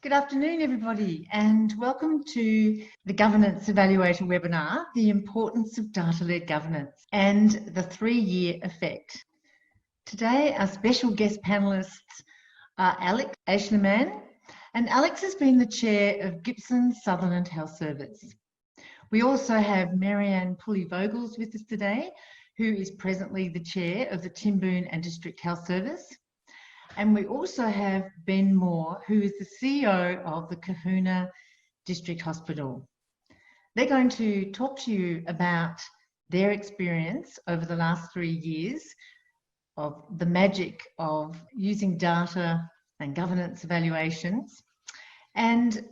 Good afternoon, everybody, and welcome to the Governance Evaluator webinar, The Importance of Data-Led Governance and the 3-Year Effect. Today, our special guest panellists are Aeschlimann, and Alex has been the chair of Gippsland Southern Health Service. We also have Maryanne Puli Vogels with us today, who is presently the chair of the Timboon and District Health Service. And we also have Ben Moore, who is the CEO of the Cohuna District Hospital. They're going to talk to you about their experience over the last 3 years of the magic of using data and governance evaluations. And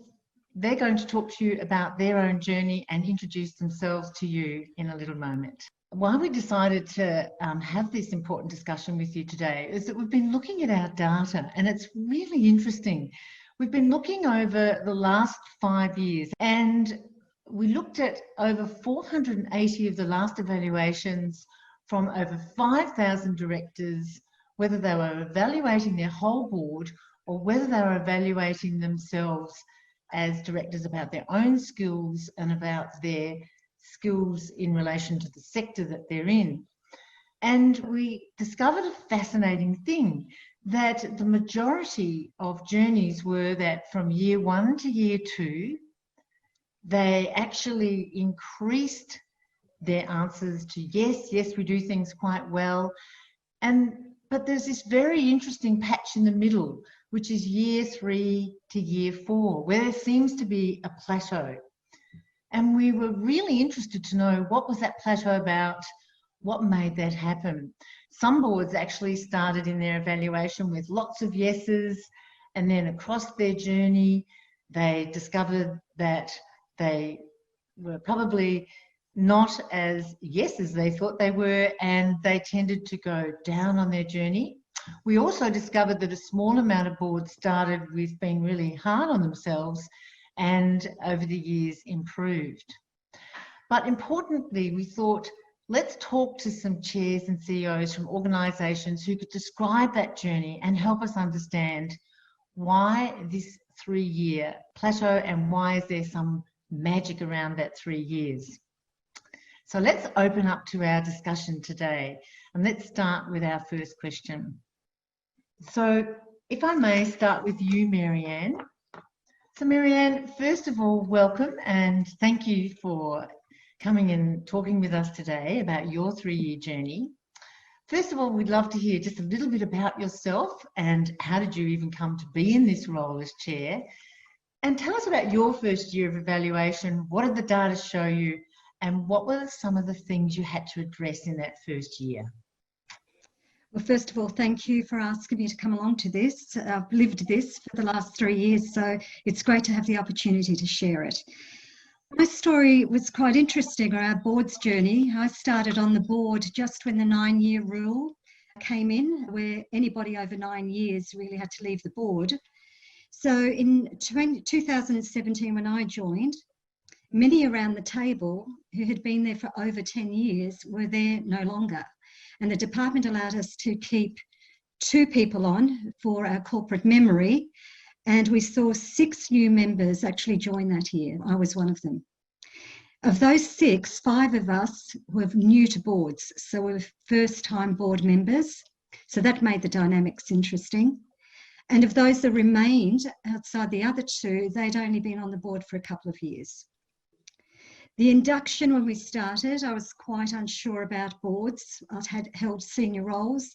they're going to talk to you about their own journey and introduce themselves to you in a little moment. Why we decided to have this important discussion with you today is that we've been looking at our data, and it's really interesting. We've been looking over the last 5 years, and we looked at over 480 of the last evaluations from over 5,000 directors, whether they were evaluating their whole board or whether they were evaluating themselves as directors about their own skills and about their skills in relation to the sector that they're in. And we discovered a fascinating thing, that the majority of journeys were that from year 1 to year 2, they actually increased their answers to yes, we do things quite well. But there's this very interesting patch in the middle, which is year 3 to year 4, where there seems to be a plateau. And we were really interested to know what was that plateau about, what made that happen. Some boards actually started in their evaluation with lots of yeses, and then across their journey, they discovered that they were probably not as yes as they thought they were, and they tended to go down on their journey. We also discovered that a small amount of boards started with being really hard on themselves and over the years improved. But importantly, we thought, let's talk to some chairs and CEOs from organisations who could describe that journey and help us understand why this 3-year plateau and why is there some magic around that 3 years. So let's open up to our discussion today, and let's start with our first question. So if I may start with you, Maryanne. So Maryanne, first of all, welcome and thank you for coming and talking with us today about your 3-year journey. First of all, we'd love to hear just a little bit about yourself and how did you even come to be in this role as chair? And tell us about your first year of evaluation. What did the data show you? And what were some of the things you had to address in that first year? Well, first of all, thank you for asking me to come along to this. I've lived this for the last 3 years, so it's great to have the opportunity to share it. My story was quite interesting, or our board's journey. I started on the board just when the 9-year rule came in, where anybody over 9 years really had to leave the board. So in 2017, when I joined, many around the table who had been there for over 10 years were there no longer. And the department allowed us to keep 2 people on for our corporate memory. And we saw 6 new members actually join that year. I was one of them. Of those 6, 5 of us were new to boards. So we were first-time board members. So that made the dynamics interesting. And of those that remained outside the other 2, they'd only been on the board for a couple of years. The induction, when we started, I was quite unsure about boards. I'd held senior roles,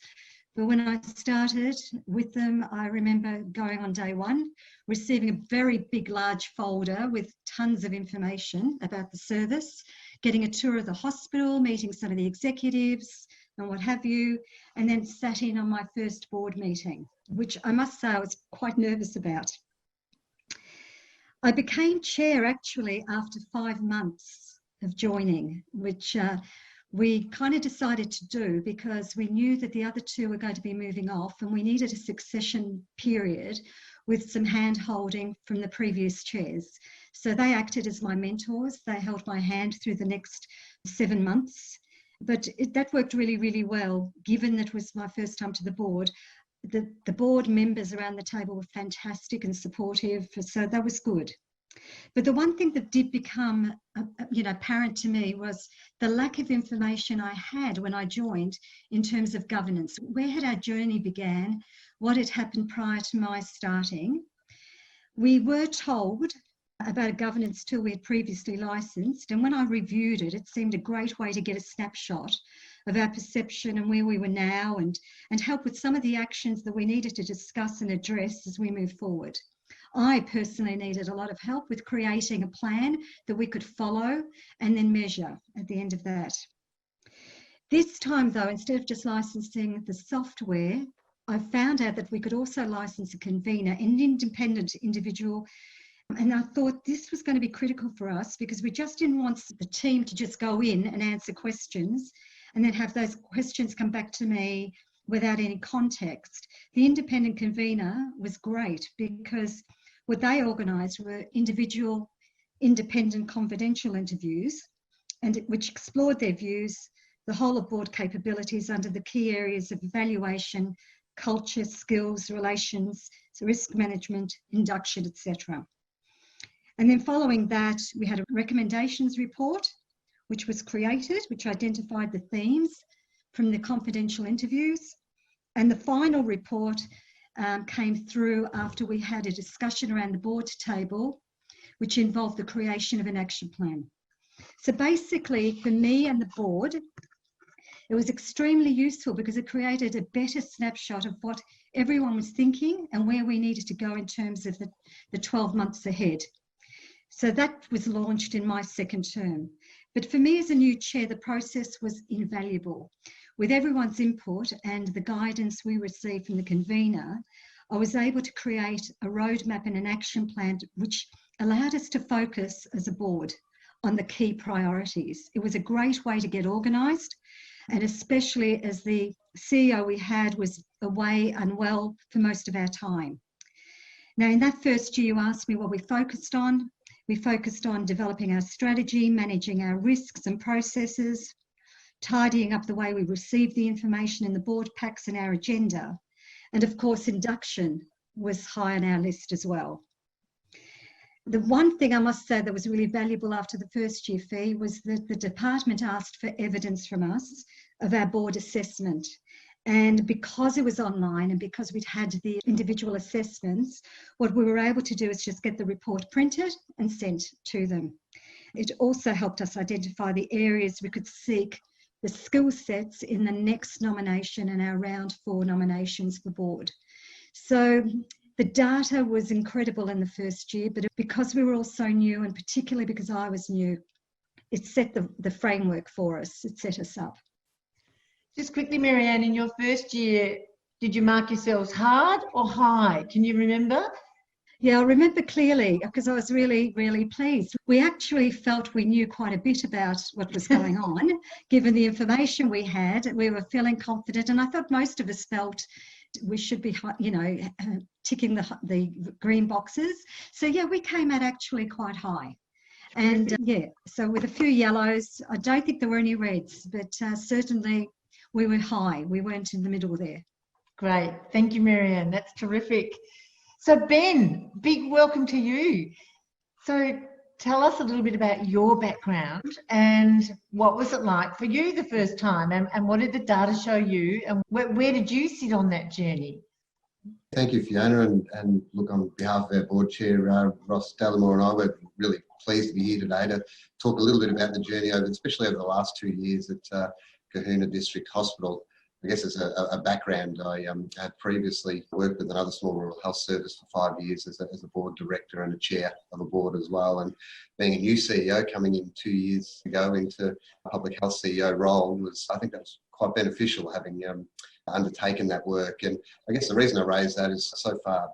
but when I started with them, I remember going on day 1, receiving a very big, large folder with tons of information about the service, getting a tour of the hospital, meeting some of the executives and what have you, and then sat in on my first board meeting, which I must say I was quite nervous about. I became chair actually after 5 months of joining, which we kind of decided to do because we knew that the other 2 were going to be moving off and we needed a succession period with some hand-holding from the previous chairs. So they acted as my mentors. They held my hand through the next 7 months. But that worked really, really well, given that it was my first time to the board. the board members around the table were fantastic and supportive, so that was good. But the one thing that did become, apparent to me was the lack of information I had when I joined in terms of governance. Where had our journey began? What had happened prior to my starting? We were told about a governance tool we had previously licensed, and when I reviewed it, it seemed a great way to get a snapshot of our perception and where we were now, and help with some of the actions that we needed to discuss and address as we move forward. I personally needed a lot of help with creating a plan that we could follow and then measure at the end of that. This time though, instead of just licensing the software, I found out that we could also license a convener, an independent individual. And I thought this was going to be critical for us because we just didn't want the team to just go in and answer questions and then have those questions come back to me without any context. The independent convener was great because what they organised were individual, independent, confidential interviews, and which explored their views, the whole of board capabilities under the key areas of evaluation, culture, skills, relations, risk management, induction, etc. And then following that, we had a recommendations report, which was created, which identified the themes from the confidential interviews. And the final report came through after we had a discussion around the board table, which involved the creation of an action plan. So basically, for me and the board, it was extremely useful because it created a better snapshot of what everyone was thinking and where we needed to go in terms of the 12 months ahead. So that was launched in my second term. But for me as a new chair, the process was invaluable. With everyone's input and the guidance we received from the convener, I was able to create a roadmap and an action plan which allowed us to focus as a board on the key priorities. It was a great way to get organised, and especially as the CEO we had was away unwell for most of our time. Now, in that first year, you asked me what we focused on. We focused on developing our strategy, managing our risks and processes, tidying up the way we receive the information in the board packs and our agenda. And of course, induction was high on our list as well. The one thing I must say that was really valuable after the first year, Fi, was that the department asked for evidence from us of our board assessment. And because it was online and because we'd had the individual assessments, what we were able to do is just get the report printed and sent to them. It also helped us identify the areas we could seek the skill sets in the next nomination and our round 4 nominations for board. So the data was incredible in the first year, but because we were all so new, and particularly because I was new, it set the framework for us. It set us up. Just quickly, Maryanne, in your first year, did you mark yourselves hard or high? Can you remember? Yeah, I remember clearly because I was really, really pleased. We actually felt we knew quite a bit about what was going on, given the information we had. We were feeling confident, and I thought most of us felt we should be, ticking the green boxes. So yeah, we came out actually quite high. And so with a few yellows, I don't think there were any reds, but certainly we were high. We weren't in the middle there. Great. Thank you, Maryanne. That's terrific. So Ben, big welcome to you. So tell us a little bit about your background and what was it like for you the first time, and what did the data show you, and where did you sit on that journey? Thank you, Fiona, and look, on behalf of our board chair, Ross Dallimore, and I, we're really pleased to be here today to talk a little bit about the journey, especially over the last 2 years at Cohuna District Hospital. I guess as a background, I had previously worked with another small rural health service for 5 years as a board director and a chair of a board as well. And being a new CEO coming in 2 years ago into a public health CEO role I think that was quite beneficial, having undertaken that work. And I guess the reason I raise that is so far,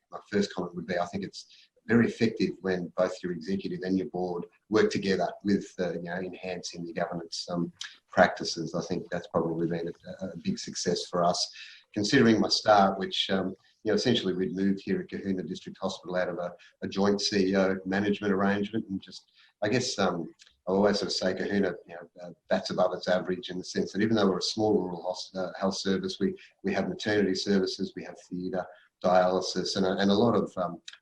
my first comment would be, I think it's very effective when both your executive and your board work together with enhancing the governance practices. I think that's probably been a big success for us. Considering my start, which essentially we'd moved here at Cohuna District Hospital out of a joint CEO management arrangement, and just I guess I I always sort of say Cohuna, bats above its average in the sense that even though we're a small rural health service, we have maternity services, we have theatre, dialysis, and a lot of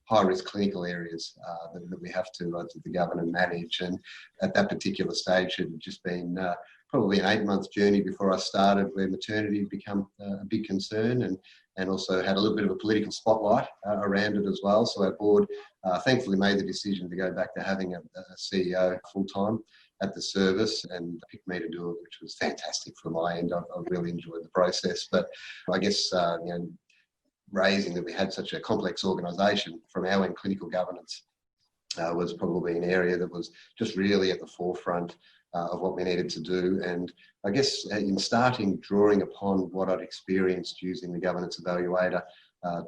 high-risk clinical areas that we have to govern and manage. And at that particular stage, it had just been probably an 8-month journey before I started, where maternity had become a big concern, and also had a little bit of a political spotlight around it as well. So our board thankfully made the decision to go back to having a CEO full-time at the service, and picked me to do it, which was fantastic from my end. I really enjoyed the process. But I guess, raising that we had such a complex organisation from our end, clinical governance was probably an area that was just really at the forefront of what we needed to do. And I guess in starting drawing upon what I'd experienced using the governance evaluator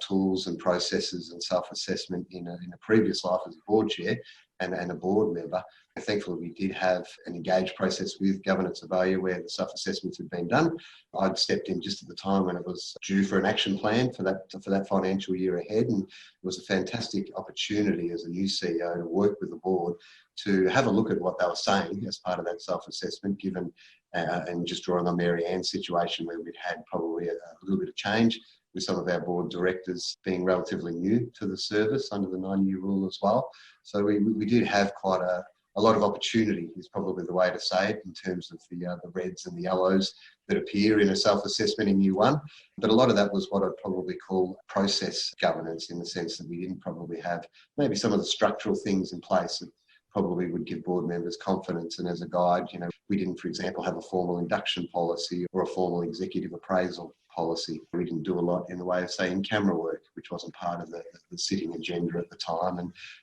tools and processes and self-assessment in a previous life as a board chair and a board member, thankfully we did have an engaged process with Governance Evaluator where the self-assessments had been done. I'd stepped in just at the time when it was due for an action plan for that financial year ahead, and it was a fantastic opportunity as a new CEO to work with the board to have a look at what they were saying as part of that self-assessment, given and just drawing on Maryanne's situation where we'd had probably a little bit of change with some of our board directors being relatively new to the service under the 9-year rule as well. So we did have quite a lot of opportunity, is probably the way to say it, in terms of the reds and the yellows that appear in a self-assessment in year one. But a lot of that was what I'd probably call process governance, in the sense that we didn't probably have maybe some of the structural things in place that probably would give board members confidence. And as a guide, we didn't, for example, have a formal induction policy or a formal executive appraisal policy. We didn't do a lot in the way of, say, in-camera work, which wasn't part of the sitting agenda at the time.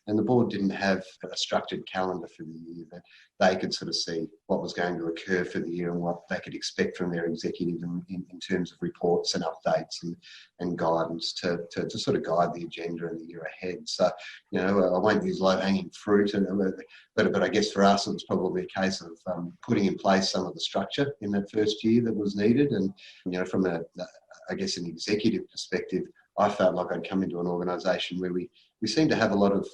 And the board didn't have a structured calendar for the year that they could sort of see what was going to occur for the year and what they could expect from their executive in terms of reports and updates and guidance to sort of guide the agenda in the year ahead. So, I won't use low-hanging fruit, but I guess for us it was probably a case of putting in place some of the structure in that first year that was needed. And, from an executive perspective, I felt like I'd come into an organisation where we seemed to have a lot of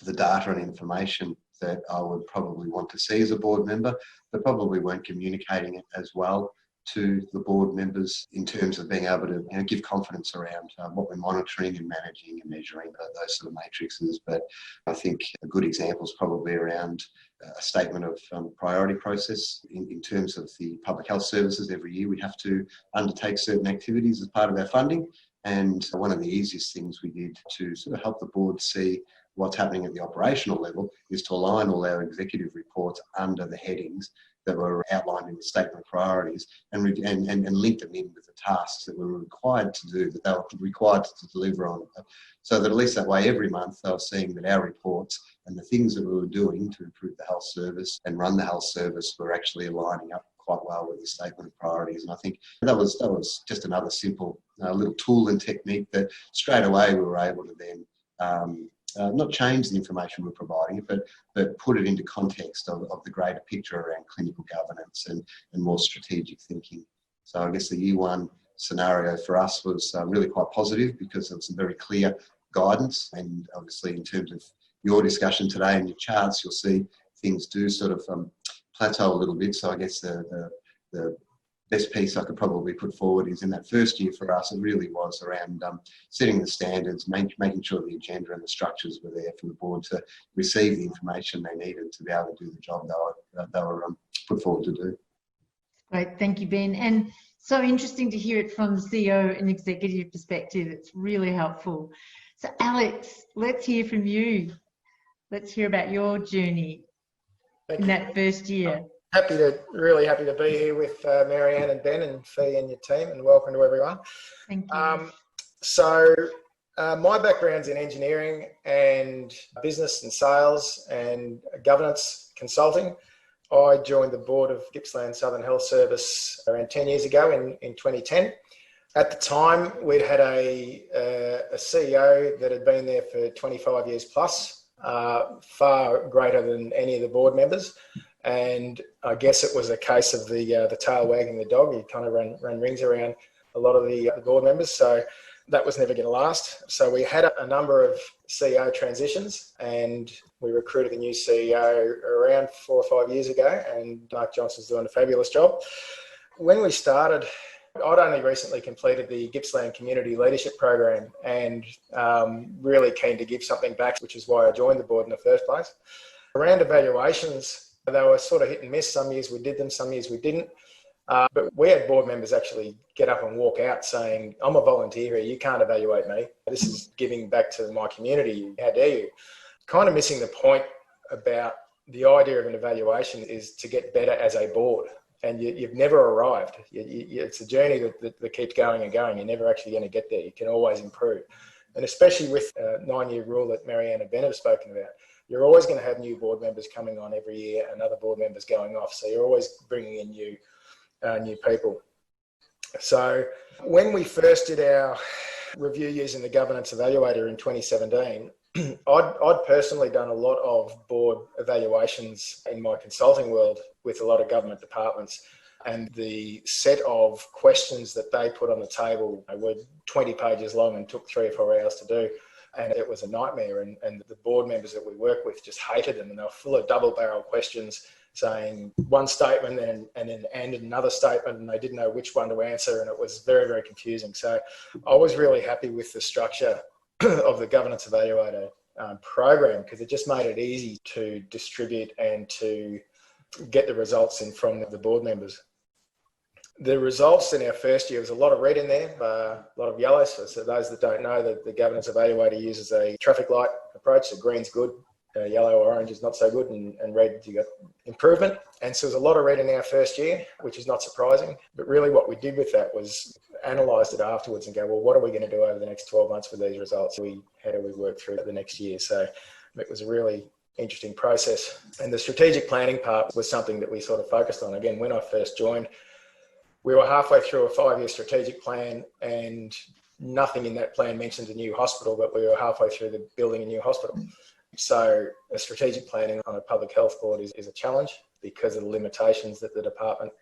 the data and information that I would probably want to see as a board member, but probably weren't communicating it as well to the board members in terms of being able to give confidence around what we're monitoring and managing and measuring, those sort of matrices. But I think a good example is probably around a statement of priority process in terms of the public health services. Every year we have to undertake certain activities as part of our funding, and one of the easiest things we did to sort of help the board see what's happening at the operational level is to align all our executive reports under the headings that were outlined in the statement of priorities and link them in with the tasks that we were required to do, that they were required to deliver on. So that at least that way every month they were seeing that our reports and the things that we were doing to improve the health service and run the health service were actually aligning up quite well with the statement of priorities. And I think that was just another simple little tool and technique that straight away we were able to then not change the information we're providing, but put it into context of the greater picture around clinical governance and more strategic thinking. So I guess the year one scenario for us was really quite positive because there was some very clear guidance. And obviously in terms of your discussion today and your charts, you'll see things do sort of plateau a little bit. So I guess the best piece I could probably put forward is in that first year for us, it really was around setting the standards, making sure the agenda and the structures were there for the board to receive the information they needed to be able to do the job they were put forward to do. Great, thank you, Ben. And so interesting to hear it from the CEO and executive perspective. It's really helpful. So Alex, let's hear from you. Let's hear about your journey in that first year. Really happy to be here with Maryanne and Ben and Fi and your team, and welcome to everyone. Thank you. My background's in engineering and business and sales and governance consulting. I joined the board of Gippsland Southern Health Service around 10 years ago in 2010. At the time, we'd had a CEO that had been there for 25 years plus, far greater than any of the board members. And I guess it was a case of the tail wagging the dog. He kind of ran rings around a lot of the board members. So That was never going to last. So we had a number of CEO transitions, and we recruited a new CEO around 4 or 5 years ago, and Mark Johnson's doing a fabulous job. When we started, I'd only recently completed the Gippsland Community Leadership Program, and really keen to give something back, which is why I joined the board in the first place. Around evaluations, they were sort of hit and miss. Some years we did them, some years we didn't. But we had board members actually get up and walk out saying, I'm a volunteer here, you can't evaluate me. This is giving back to my community, how dare you? Kind of missing the point about the idea of an evaluation is to get better as a board. And you've never arrived. It's a journey that keeps going and going. You're never actually going to get there. You can always improve. And especially with a 9-year rule that Maryanne and Ben have spoken about, you're always going to have new board members coming on every year and other board members going off. So you're always bringing in new people. So when we first did our review using the governance evaluator in 2017, I'd personally done a lot of board evaluations in my consulting world with a lot of government departments, and the set of questions that they put on the table were 20 pages long and took 3 or 4 hours to do. And it was a nightmare, and the board members that we work with just hated them, and they were full of double-barrel questions saying one statement and then another statement, and they didn't know which one to answer, and it was very, very confusing. So I was really happy with the structure of the governance evaluator program, because it just made it easy to distribute and to get the results in from the board members. The results in our first year, was a lot of red in there, a lot of yellow. So those that don't know, the governance evaluator uses a traffic light approach. So green's good, yellow or orange is not so good, and red, you got improvement. And so there's a lot of red in our first year, which is not surprising. But really what we did with that was analysed it afterwards and go, well, what are we going to do over the next 12 months with these results? How do we work through the next year? So it was a really interesting process. And the strategic planning part was something that we sort of focused on. Again, when I first joined, we were halfway through a 5-year strategic plan, and nothing in that plan mentioned a new hospital, but we were halfway through the building a new hospital. So a strategic planning on a public health board is a challenge because of the limitations that the department,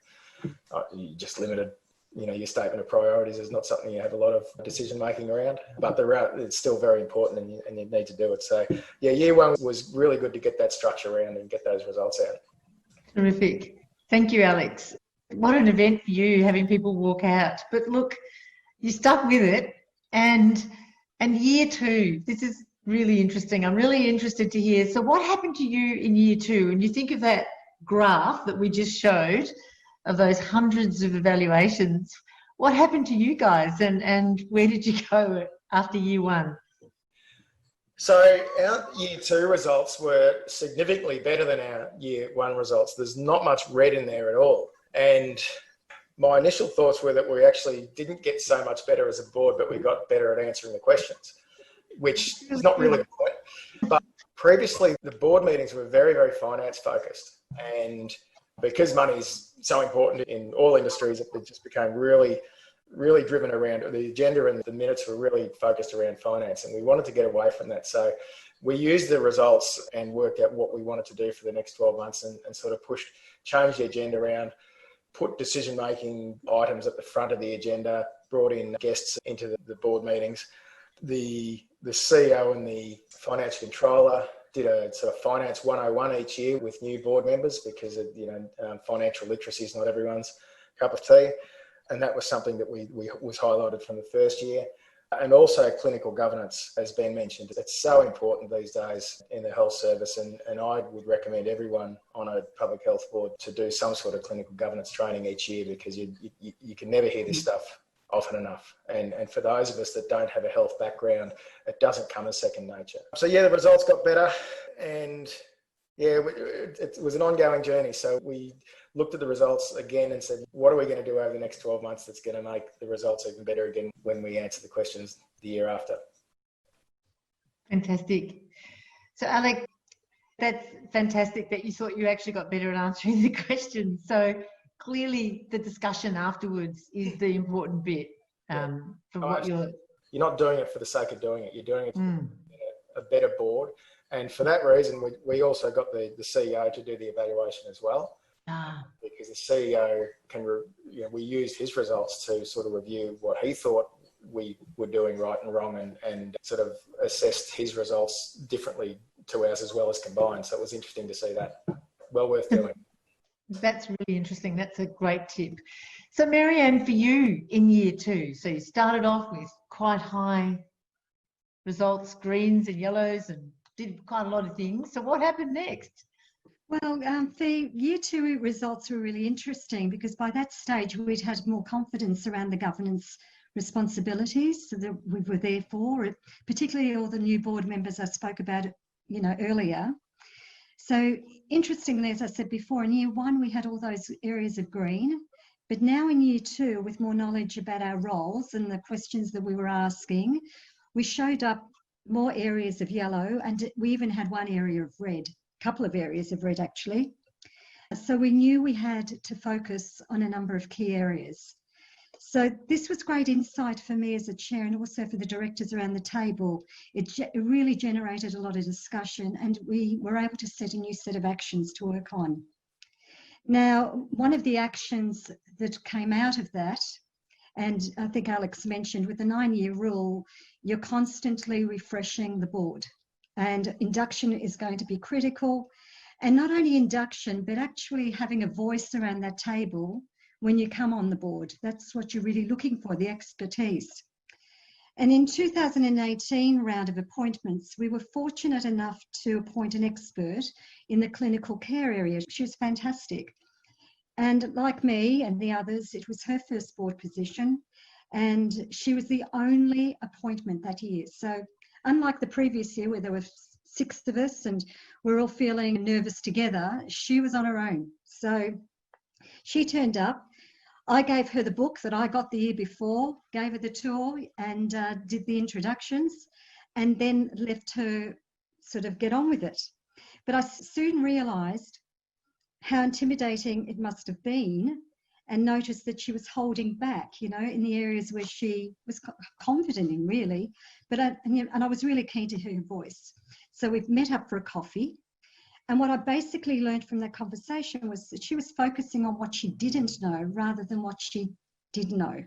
you just limited, your statement of priorities is not something you have a lot of decision making around, but it's still very important, and you need to do it. So yeah, year 1 was really good to get that structure around and get those results out. Terrific. Thank you, Alex. What an event for you, having people walk out. But look, you stuck with it. And year 2, this is really interesting. I'm really interested to hear. So what happened to you in year 2? And you think of that graph that we just showed of those hundreds of evaluations. What happened to you guys, and where did you go after year 1? So our year 2 results were significantly better than our year 1 results. There's not much red in there at all. And my initial thoughts were that we actually didn't get so much better as a board, but we got better at answering the questions, which is not really the point. But previously, the board meetings were very, very finance focused. And because money is so important in all industries, it just became really, really driven around the agenda, and the minutes were really focused around finance. And we wanted to get away from that. So we used the results and worked out what we wanted to do for the next 12 months and sort of changed the agenda around, put decision-making items at the front of the agenda, brought in guests into the board meetings. The CEO and the financial controller did a sort of finance 101 each year with new board members, because financial literacy is not everyone's cup of tea. And that was something that was highlighted from the first year. And also clinical governance has been mentioned. It's so important these days in the health service, and I would recommend everyone on a public health board to do some sort of clinical governance training each year, because you can never hear this stuff often enough. And for those of us that don't have a health background, it doesn't come as second nature. So yeah, the results got better, and yeah, it was an ongoing journey. So we looked at the results again and said, what are we going to do over the next 12 months that's going to make the results even better again when we answer the questions the year after? Fantastic. So Alex, that's fantastic that you thought you actually got better at answering the questions. So clearly the discussion afterwards is the important bit you're not doing it for the sake of doing it. You're doing it to a better board. And for that reason, we also got the CEO to do the evaluation as well. Because the CEO we used his results to sort of review what he thought we were doing right and wrong, and sort of assessed his results differently to ours as well as combined. So it was interesting to see that. Well worth doing. That's really interesting. That's a great tip. So Maryanne, for you in year 2, so you started off with quite high results, greens and yellows, and did quite a lot of things. So what happened next? Well, the year 2 results were really interesting because by that stage we'd had more confidence around the governance responsibilities that we were there for, particularly all the new board members I spoke about, earlier. So interestingly, as I said before, in year 1 we had all those areas of green, but now in year 2, with more knowledge about our roles and the questions that we were asking, we showed up more areas of yellow, and we even had one area of red, a couple of areas of red actually. So we knew we had to focus on a number of key areas. So this was great insight for me as a chair and also for the directors around the table. It really generated a lot of discussion, and we were able to set a new set of actions to work on. Now, one of the actions that came out of that, and I think Alex mentioned, with the 9-year rule, you're constantly refreshing the board, and induction is going to be critical. And not only induction, but actually having a voice around that table when you come on the board. That's what you're really looking for, the expertise. And in 2018 round of appointments, we were fortunate enough to appoint an expert in the clinical care area. She was fantastic. And like me and the others, it was her first board position, and she was the only appointment that year. So unlike the previous year where there were 6 of us and we're all feeling nervous together, she was on her own. So she turned up. I gave her the book that I got the year before, gave her the tour and did the introductions, and then left her sort of get on with it. But I soon realised how intimidating it must have been, and noticed that she was holding back, in the areas where she was confident in, really. But I was really keen to hear her voice. So we've met up for a coffee. And what I basically learned from that conversation was that she was focusing on what she didn't know rather than what she did know.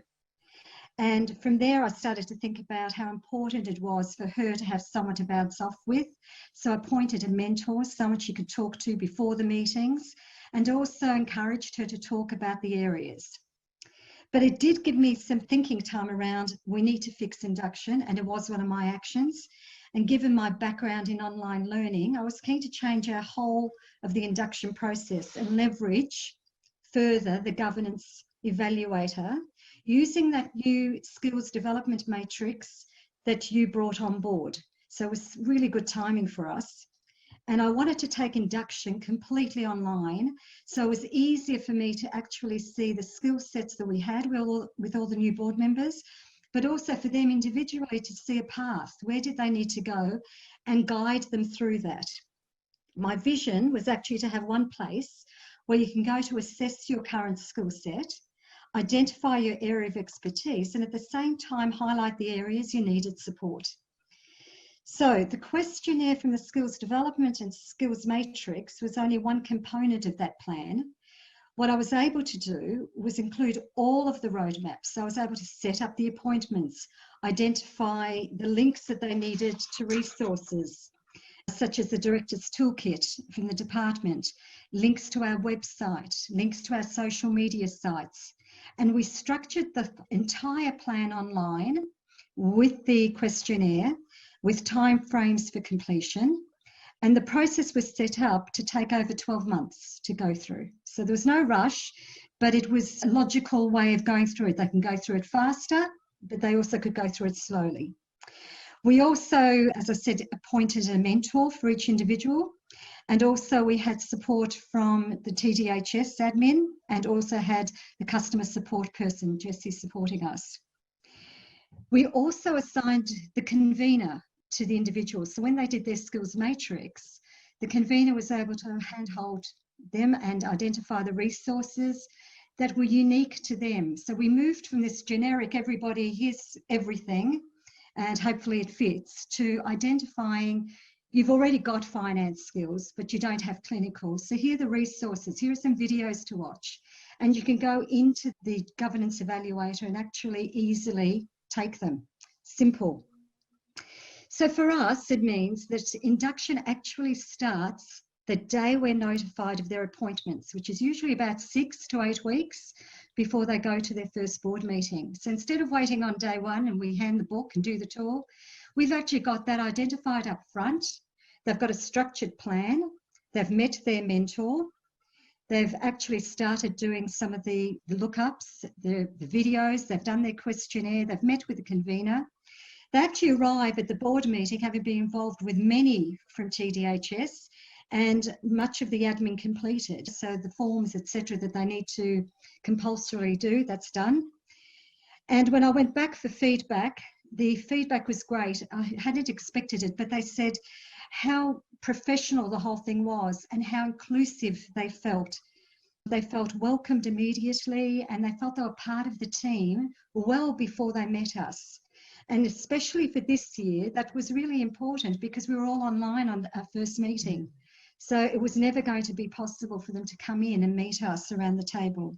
And from there, I started to think about how important it was for her to have someone to bounce off with. So I appointed a mentor, someone she could talk to before the meetings, and also encouraged her to talk about the areas. But it did give me some thinking time around, we need to fix induction, and it was one of my actions. And given my background in online learning, I was keen to change our whole of the induction process and leverage further the governance evaluator using that new skills development matrix that you brought on board. So it was really good timing for us. And I wanted to take induction completely online, so it was easier for me to actually see the skill sets that we had with all the new board members, but also for them individually to see a path. Where did they need to go, and guide them through that. My vision was actually to have one place where you can go to assess your current skill set, identify your area of expertise, and at the same time highlight the areas you needed support. So the questionnaire from the skills development and skills matrix was only one component of that plan. What I was able to do was include all of the roadmaps. So I was able to set up the appointments, identify the links that they needed to resources, such as the Director's Toolkit from the department, links to our website, links to our social media sites. And we structured the entire plan online with the questionnaire, with timeframes for completion. And the process was set up to take over 12 months to go through. So there was no rush, but it was a logical way of going through it. They can go through it faster, but they also could go through it slowly. We also, as I said, appointed a mentor for each individual. And also we had support from the TDHS admin, and also had the customer support person, Jessie, supporting us. We also assigned the convener to the individuals. So when they did their skills matrix, the convener was able to handhold them and identify the resources that were unique to them. So we moved from this generic, everybody, here's everything, and hopefully it fits, to identifying, you've already got finance skills, but you don't have clinical. So here are the resources, here are some videos to watch. And you can go into the governance evaluator and actually easily take them. Simple. So for us, it means that induction actually starts the day we're notified of their appointments, which is usually about 6 to 8 weeks before they go to their first board meeting. So instead of waiting on day one and we hand the book and do the tour, we've actually got that identified up front. They've got a structured plan. They've met their mentor. They've actually started doing some of the lookups, the videos. They've done their questionnaire. They've met with the convener. They actually arrive at the board meeting having been involved with many from TDHS and much of the admin completed. So the forms, etc., that they need to compulsorily do, that's done. And when I went back for feedback, the feedback was great. I hadn't expected it, but they said how professional the whole thing was and how inclusive they felt. They felt welcomed immediately and they felt they were part of the team well before they met us. And especially for this year, that was really important because we were all online on our first meeting. So it was never going to be possible for them to come in and meet us around the table.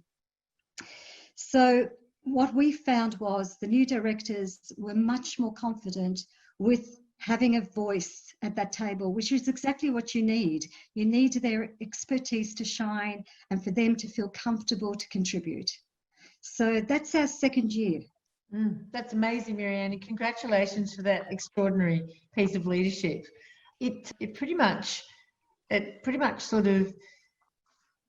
So what we found was the new directors were much more confident with having a voice at that table, which is exactly what you need. You need their expertise to shine and for them to feel comfortable to contribute. So that's our second year. That's amazing, Maryanne, and congratulations for that extraordinary piece of leadership. It pretty much sort of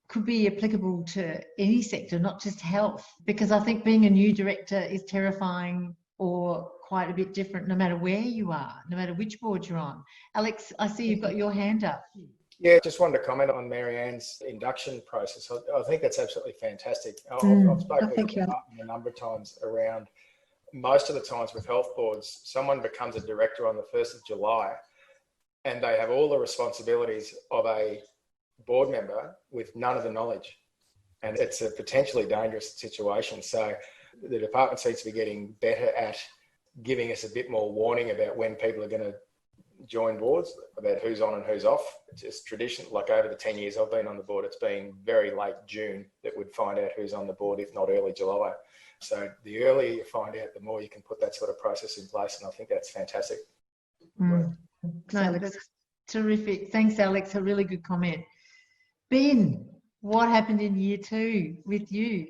could be applicable to any sector, not just health, because I think being a new director is terrifying or quite a bit different no matter where you are, no matter which board you're on. Alex, I see you've got your hand up. Yeah, just wanted to comment on Maryanne's induction process. I think that's absolutely fantastic. I've spoken with the department a number of times around most of the times with health boards, someone becomes a director on the 1st of July and they have all the responsibilities of a board member with none of the knowledge. And it's a potentially dangerous situation. So the department seems to be getting better at giving us a bit more warning about when people are going to join boards, about who's on and who's off. It's just tradition, like over the 10 years I've been on the board, it's been very late June that we'd find out who's on the board, if not early July. So the earlier you find out, the more you can put that sort of process in place. And I think that's fantastic. No, that's terrific. Thanks, Alex. A really good comment. Ben, what happened in year 2 with you?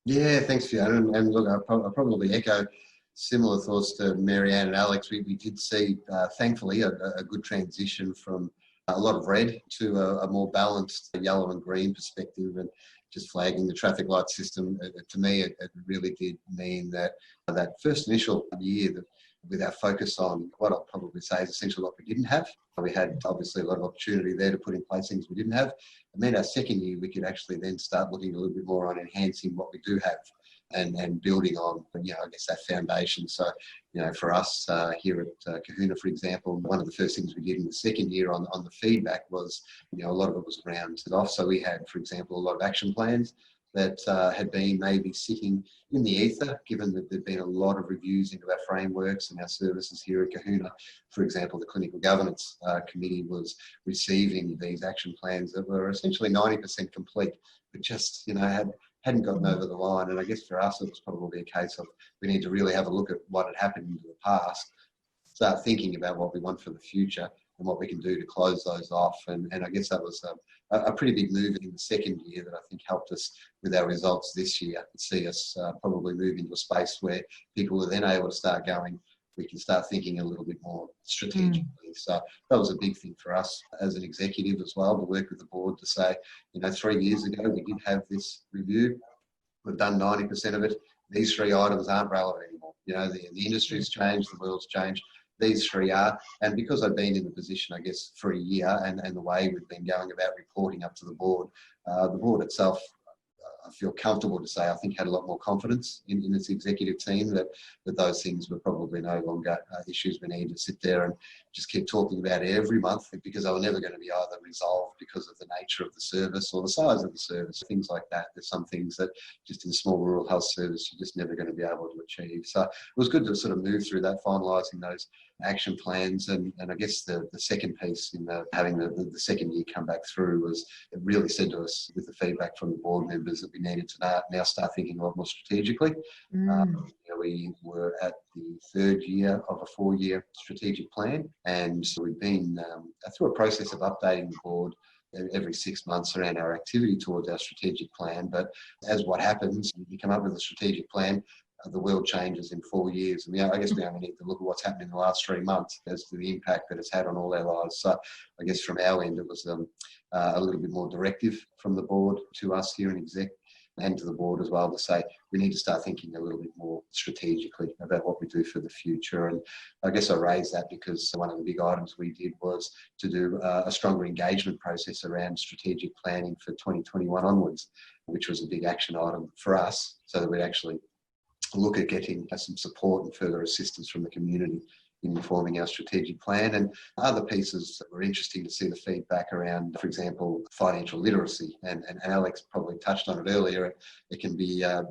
Yeah, thanks, Fiona. And look, I'll probably echo similar thoughts to Maryanne and Alex. We did see, thankfully, a good transition from a lot of red to a more balanced yellow and green perspective. And just flagging the traffic light system, to me, it really did mean that that first initial year, that with our focus on what I'll probably say is essentially what we didn't have. We had obviously a lot of opportunity there to put in place things we didn't have. And then our second year, we could actually then start looking a little bit more on enhancing what we do have and building on, I guess that foundation. So, for us here at Cohuna, for example, one of the first things we did in the second year on the feedback was, a lot of it was around it off. So we had, for example, a lot of action plans that had been maybe sitting in the ether, given that there'd been a lot of reviews into our frameworks and our services here at Cohuna. For example, the Clinical Governance Committee was receiving these action plans that were essentially 90% complete, but just, hadn't gotten over the line. And I guess for us, it was probably a case of we need to really have a look at what had happened in the past, start thinking about what we want for the future and what we can do to close those off. And I guess that was a pretty big move in the second year that I think helped us with our results this year, see us probably move into a space where people were then able to start going, we can start thinking a little bit more strategically. So that was a big thing for us as an executive as well, to work with the board to say, 3 years ago, we did have this review. We've done 90% of it. These 3 items aren't relevant anymore. The industry's changed, the world's changed. These 3 are. And because I've been in the position, I guess, for a year and the way we've been going about reporting up to the board itself, I feel comfortable to say, I think, had a lot more confidence in its executive team that those things were probably no longer issues we need to sit there and just keep talking about every month, because they were never going to be either resolved because of the nature of the service or the size of the service, things like that. There's some things that just in a small rural health service, you're just never going to be able to achieve. So it was good to sort of move through that, finalising those action plans. And I guess the second piece in having the second year come back through was it really said to us with the feedback from the board members that we needed to now start thinking a lot more strategically. We were at the third year of a 4-year strategic plan, and we've been through a process of updating the board every 6 months around our activity towards our strategic plan. But as what happens, you come up with a strategic plan, the world changes in 4 years. And I guess we only need to look at what's happened in the last 3 months as to the impact that it's had on all our lives. So I guess from our end, it was a little bit more directive from the board to us here in exec and to the board as well, to say we need to start thinking a little bit more strategically about what we do for the future. And I guess I raised that because one of the big items we did was to do a stronger engagement process around strategic planning for 2021 onwards, which was a big action item for us, so that we'd actually look at getting some support and further assistance from the community in forming our strategic plan. And other pieces that were interesting to see the feedback around, for example, financial literacy. And Alex probably touched on it earlier. It can be a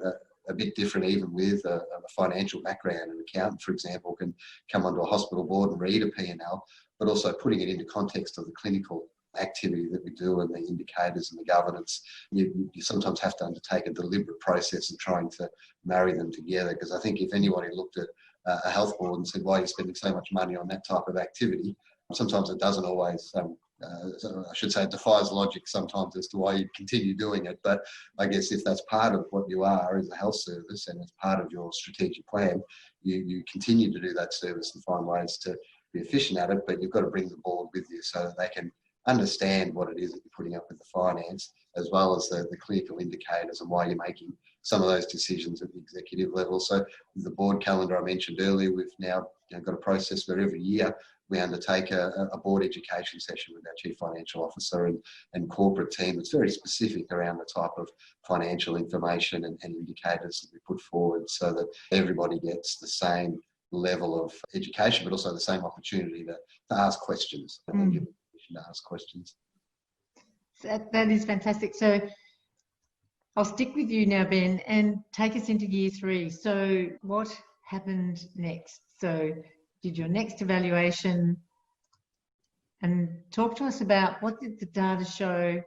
bit different even with a financial background. An accountant, for example, can come onto a hospital board and read a P&L, but also putting it into context of the clinical activity that we do and the indicators and the governance. You sometimes have to undertake a deliberate process of trying to marry them together, because I think if anybody looked at a health board and said, why are you spending so much money on that type of activity? Sometimes it doesn't always, I should say, it defies logic sometimes as to why you continue doing it. But I guess if that's part of what you are as a health service and it's part of your strategic plan, you continue to do that service and find ways to be efficient at it, but you've got to bring the board with you so that they can understand what it is that you're putting up with the finance, as well as the clinical indicators and why you're making some of those decisions at the executive level. So the board calendar I mentioned earlier, we've now got a process where every year we undertake a board education session with our Chief Financial Officer and corporate team. It's very specific around the type of financial information and indicators that we put forward, so that everybody gets the same level of education, but also the same opportunity to ask questions and give permission to ask questions. That is fantastic. So I'll stick with you now, Ben, and take us into year 3. So what happened next? So did your next evaluation, and talk to us about what did the data show,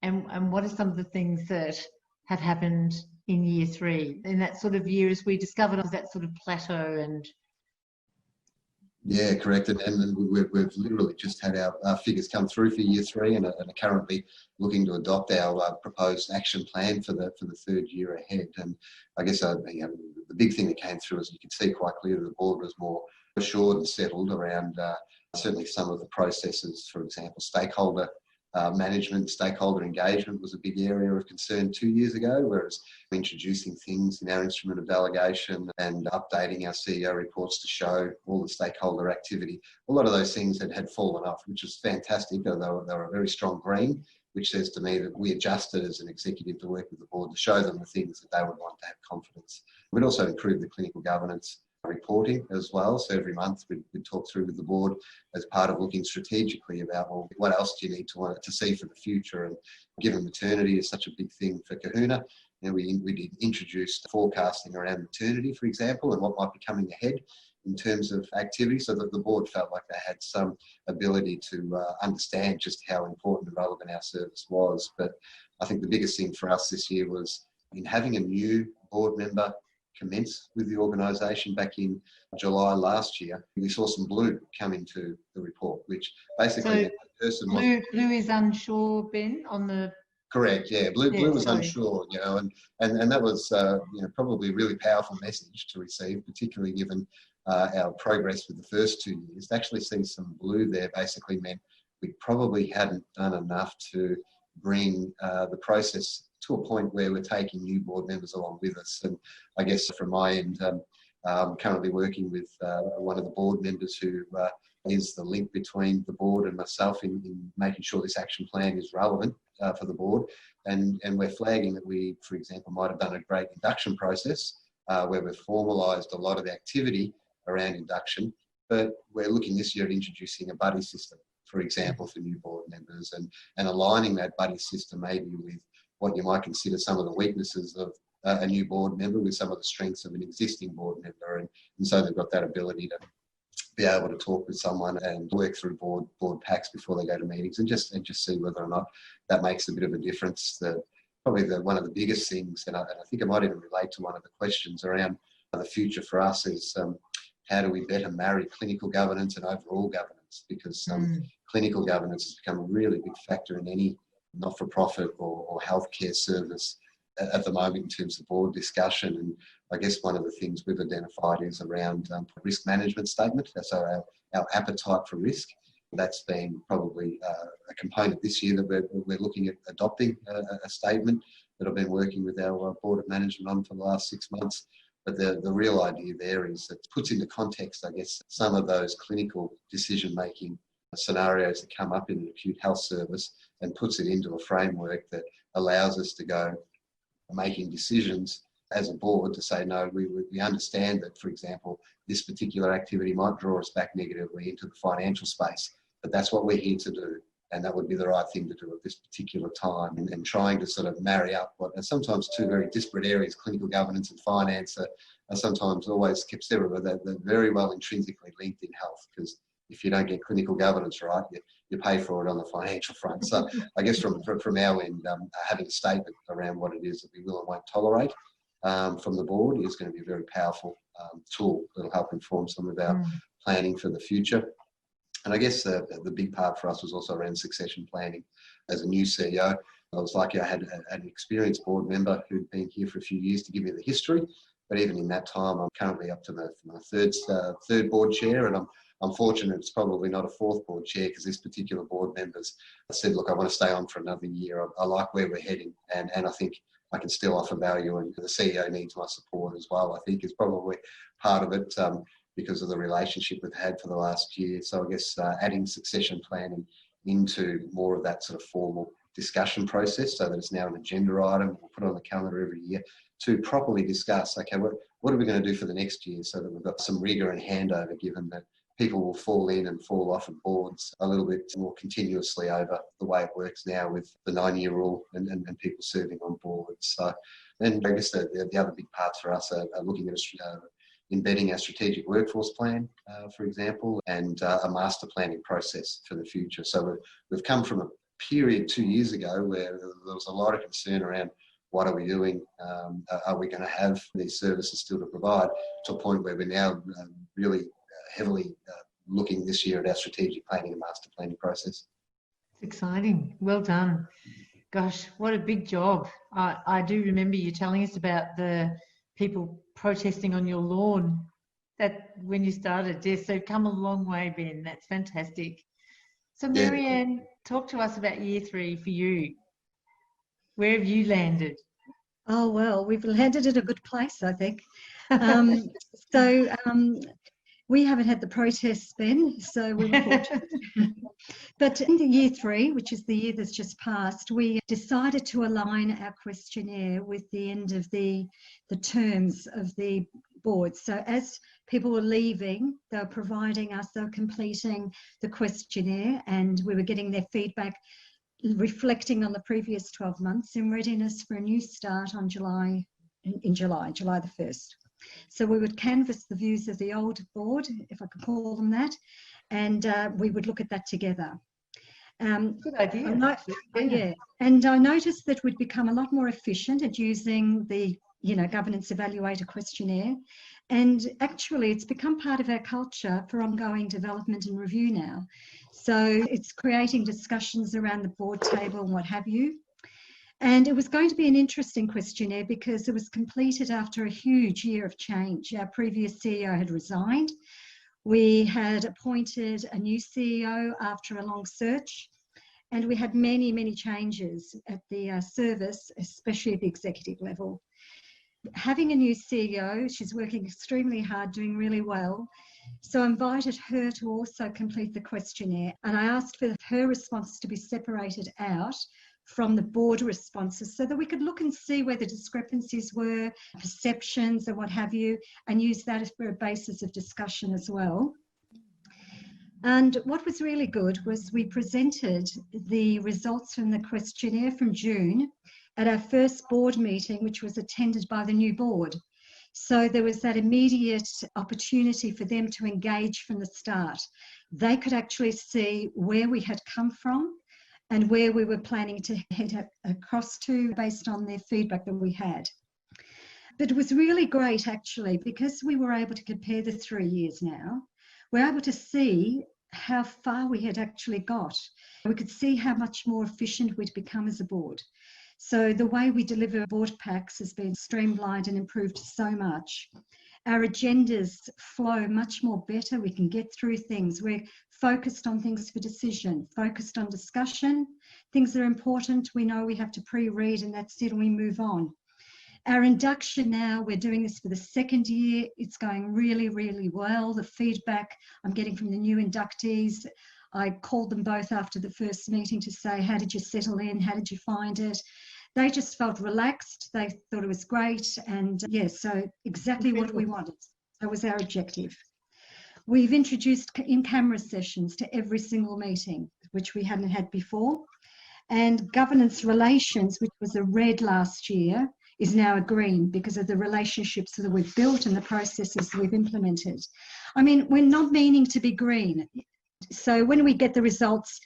and what are some of the things that have happened in year 3 in that sort of year as we discovered that sort of plateau? And yeah, correct. And we've literally just had our figures come through for year 3 and are currently looking to adopt our proposed action plan for the third year ahead. And I guess the big thing that came through is you could see quite clearly the board was more assured and settled around certainly some of the processes. For example, stakeholder management, stakeholder engagement was a big area of concern 2 years ago, whereas introducing things in our instrument of delegation and updating our CEO reports to show all the stakeholder activity, a lot of those things had fallen off, which was fantastic. They were a very strong green, which says to me that we adjusted as an executive to work with the board to show them the things that they would want to have confidence. We'd also improved the clinical governance reporting as well. So every month we'd talk through with the board as part of looking strategically about, well, what else do you need to see for the future? And given maternity is such a big thing for Cohuna, we did introduce forecasting around maternity, for example, and what might be coming ahead in terms of activity, so that the board felt like they had some ability to understand just how important and relevant our service was. But I think the biggest thing for us this year was in having a new board member commence with the organisation back in July last year. We saw some blue come into the report, which basically so the person blue is unsure, Ben, on the... Correct, yeah. Blue was unsure, and that was probably a really powerful message to receive, particularly given our progress with the first 2 years. To actually see some blue there basically meant we probably hadn't done enough to bring the process to a point where we're taking new board members along with us. And I guess from my end, I'm currently working with one of the board members who is the link between the board and myself in making sure this action plan is relevant for the board. And we're flagging that we, for example, might have done a great induction process where we've formalised a lot of the activity around induction, but we're looking this year at introducing a buddy system, for example, for new board members, and aligning that buddy system maybe with what you might consider some of the weaknesses of a new board member with some of the strengths of an existing board member. And so they've got that ability to be able to talk with someone and work through board packs before they go to meetings and just see whether or not that makes a bit of a difference. Probably one of the biggest things, and I think it might even relate to one of the questions around The future for us is how do we better marry clinical governance and overall governance, because clinical governance has become a really big factor in any not-for-profit or healthcare service at the moment in terms of board discussion. And I guess one of the things we've identified is around risk management statement, so our appetite for risk. That's been probably a component this year that we're looking at adopting a statement that I've been working with our Board of Management on for the last 6 months. But the real idea there is that it puts into context, I guess, some of those clinical decision-making scenarios that come up in an acute health service, and puts it into a framework that allows us to go making decisions as a board to say, no, we understand that, for example, this particular activity might draw us back negatively into the financial space, but that's what we're here to do. And that would be the right thing to do at this particular time. And trying to sort of marry up what are sometimes two very disparate areas, clinical governance and finance, are sometimes always kept separate, but they're very well intrinsically linked in health, because if you don't get clinical governance right, you pay for it on the financial front. So I guess from our end, having a statement around what it is that we will and won't tolerate from the board is going to be a very powerful tool that will help inform some of our planning for the future. And I guess the big part for us was also around succession planning. As a new CEO, I was lucky I had an experienced board member who'd been here for a few years to give me the history. But even in that time, I'm currently up to my third board chair, and I'm fortunate it's probably not a fourth board chair, because this particular board member's said, look, I want to stay on for another year. I like where we're heading, and I think I can still offer value, and the CEO needs my support as well, I think is probably part of it, because of the relationship we've had for the last year. So I guess adding succession planning into more of that sort of formal discussion process, so that it's now an agenda item, we'll put it on the calendar every year to properly discuss, okay, what are we going to do for the next year, so that we've got some rigour and handover, given that people will fall in and fall off of boards a little bit more continuously over the way it works now with the 9-year rule and people serving on boards. So, and I guess the other big parts for us are looking at embedding our strategic workforce plan, for example, and a master planning process for the future. So we've come from a period 2 years ago where there was a lot of concern around what are we doing, are we going to have these services still to provide, to a point where we're now really heavily looking this year at our strategic planning and master planning process. It's exciting. Well done. Gosh, what a big job. I do remember you telling us about the people protesting on your lawn that when you started. Yes, so come a long way, Ben. That's fantastic. So Maryanne, talk to us about year 3 for you. Where have you landed? Oh, well, we've landed at a good place, I think. We haven't had the protests, Ben, so we were fortunate. But in the year 3, which is the year that's just passed, we decided to align our questionnaire with the end of the terms of the board. So as people were leaving, they were providing us, they were completing the questionnaire, and we were getting their feedback, reflecting on the previous 12 months in readiness for a new start on July the 1st. So we would canvass the views of the old board, if I could call them that, and we would look at that together. Good idea. And I noticed that we'd become a lot more efficient at using the governance evaluator questionnaire, and actually it's become part of our culture for ongoing development and review now. So it's creating discussions around the board table and what have you. And it was going to be an interesting questionnaire because it was completed after a huge year of change. Our previous CEO had resigned. We had appointed a new CEO after a long search, and we had many, many changes at the service, especially at the executive level. Having a new CEO, she's working extremely hard, doing really well. So I invited her to also complete the questionnaire, and I asked for her responses to be separated out from the board responses so that we could look and see where the discrepancies were, perceptions and what have you, and use that as for a basis of discussion as well. And what was really good was we presented the results from the questionnaire from June at our first board meeting, which was attended by the new board. So there was that immediate opportunity for them to engage from the start. They could actually see where we had come from and where we were planning to head across to based on their feedback that we had. But it was really great, actually, because we were able to compare the 3 years now. We're able to see how far we had actually got. We could see how much more efficient we'd become as a board. So the way we deliver board packs has been streamlined and improved so much. Our agendas flow much more better. We can get through things. We're focused on things for decision, focused on discussion. Things that are important, we know we have to pre-read, and that's it, and we move on. Our induction now, we're doing this for the 2nd year. It's going really, really well. The feedback I'm getting from the new inductees, I called them both after the first meeting to say, how did you settle in? How did you find it? They just felt relaxed. They thought it was great. And yes, so exactly what we wanted. That was our objective. We've introduced in-camera sessions to every single meeting, which we hadn't had before. And governance relations, which was a red last year, is now a green because of the relationships that we've built and the processes that we've implemented. I mean, we're not meaning to be green. So when we get the results,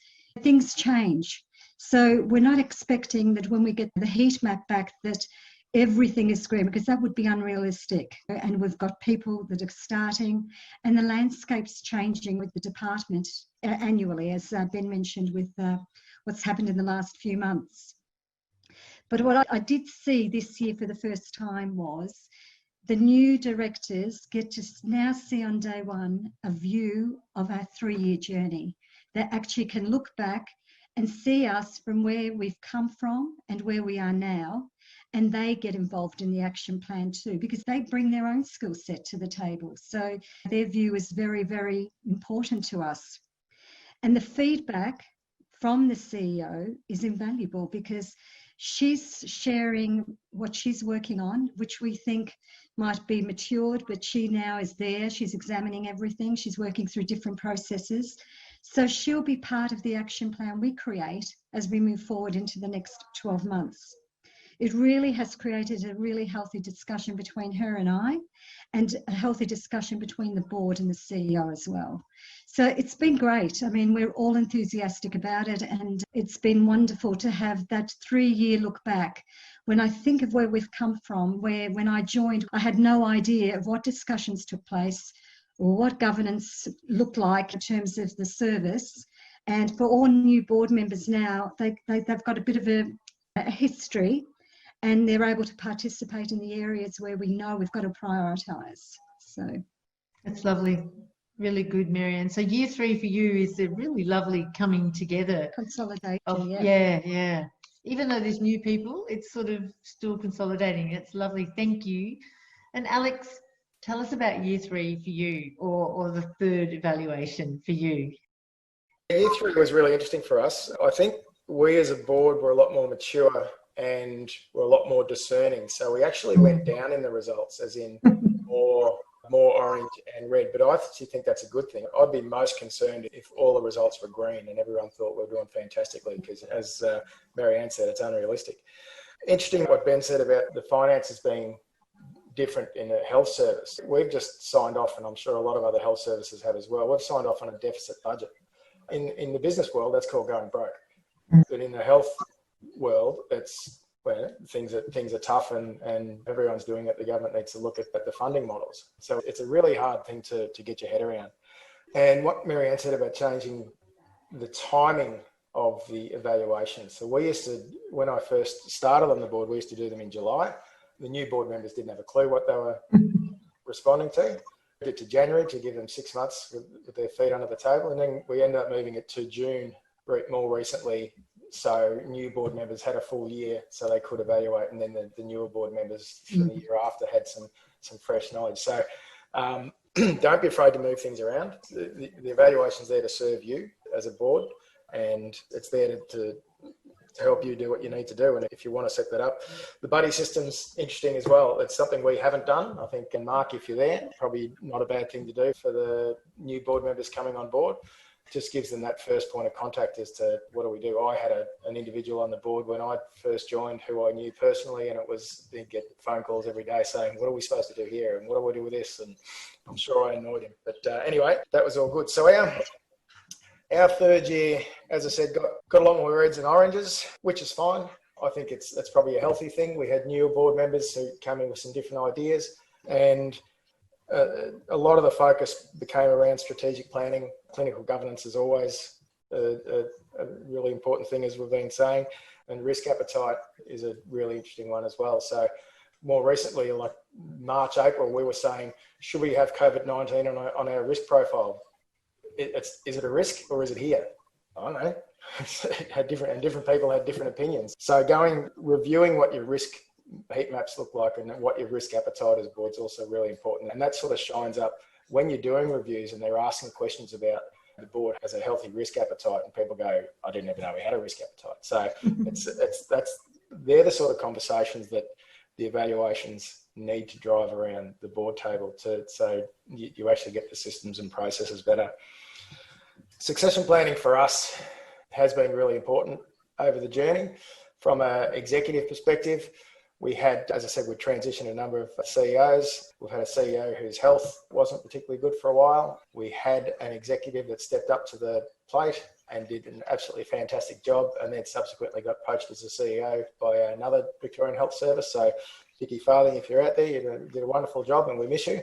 things change. So we're not expecting that when we get the heat map back that everything is green, because that would be unrealistic. And we've got people that are starting, and the landscape's changing with the department annually, as Ben mentioned, with what's happened in the last few months. But what I did see this year for the first time was the new directors get to now see on day one a view of our 3-year journey. They actually can look back and see us from where we've come from and where we are now, and they get involved in the action plan too, because they bring their own skill set to the table. So their view is very, very important to us. And the feedback from the CEO is invaluable because she's sharing what she's working on, which we think might be matured, but she now is there. She's examining everything. She's working through different processes. So she'll be part of the action plan we create as we move forward into the next 12 months. It really has created a really healthy discussion between her and I, and a healthy discussion between the board and the CEO as well. So it's been great. I mean, we're all enthusiastic about it, and it's been wonderful to have that 3-year look back. When I think of where we've come from, where when I joined, I had no idea of what discussions took place or what governance looked like in terms of the service. And for all new board members now, they've got a bit of a history, and they're able to participate in the areas where we know we've got to prioritise. So that's lovely. Really good, Maryanne. So year 3 for you is a really lovely coming together. Consolidation, yeah. Even though there's new people, it's sort of still consolidating. It's lovely. Thank you. And Alex, tell us about year 3 for you, or the 3rd evaluation for you. Year 3 was really interesting for us. I think we as a board were a lot more mature and we're a lot more discerning. So we actually went down in the results, as in more orange and red. But I actually think that's a good thing. I'd be most concerned if all the results were green and everyone thought we were doing fantastically, because as Maryanne said, it's unrealistic. Interesting what Ben said about the finances being different in the health service. We've just signed off, and I'm sure a lot of other health services have as well, we've signed off on a deficit budget. In the business world, that's called going broke. But in the health world, it's where things are tough and everyone's doing it. The government needs to look at the funding models. So it's a really hard thing to get your head around. And what Maryanne said about changing the timing of the evaluation. So we used to, when I first started on the board, we used to do them in July. The new board members didn't have a clue what they were responding to. We did it to January to give them 6 months with their feet under the table. And then we ended up moving it to June more recently. So new board members had a full year so they could evaluate, and then the newer board members for the year after had some fresh knowledge. So don't be afraid to move things around. The evaluation's there to serve you as a board, and it's there to help you do what you need to do. And if you want to set that up, the buddy system's interesting as well. It's something we haven't done, I think. And Mark, if you're there, probably not a bad thing to do for the new board members coming on board. Just gives them that first point of contact as to what do we do. I had an individual on the board when I first joined who I knew personally, and they'd get phone calls every day saying, what are we supposed to do here? And what do we do with this? And I'm sure I annoyed him. But anyway, that was all good. So our 3rd year, as I said, got a lot more reds and oranges, which is fine. I think that's probably a healthy thing. We had newer board members who came in with some different ideas, and a lot of the focus became around strategic planning. Clinical governance is always a really important thing, as we've been saying, and risk appetite is a really interesting one as well. So more recently, like March, April, we were saying, should we have COVID-19 on our risk profile? Is it a risk or is it here? I don't know. Different people had different opinions. So reviewing what your risk heat maps look like and what your risk appetite is board is also really important. And that sort of shines up when you're doing reviews and they're asking questions about the board has a healthy risk appetite, and people go, I didn't even know we had a risk appetite. So they're the sort of conversations that the evaluations need to drive around the board table so you actually get the systems and processes better. Succession planning for us has been really important over the journey. From an executive perspective, we had, as I said, we transitioned a number of CEOs. We've had a CEO whose health wasn't particularly good for a while. We had an executive that stepped up to the plate and did an absolutely fantastic job, and then subsequently got poached as a CEO by another Victorian health service. So Vicky Farthing, if you're out there, you did a wonderful job and we miss you.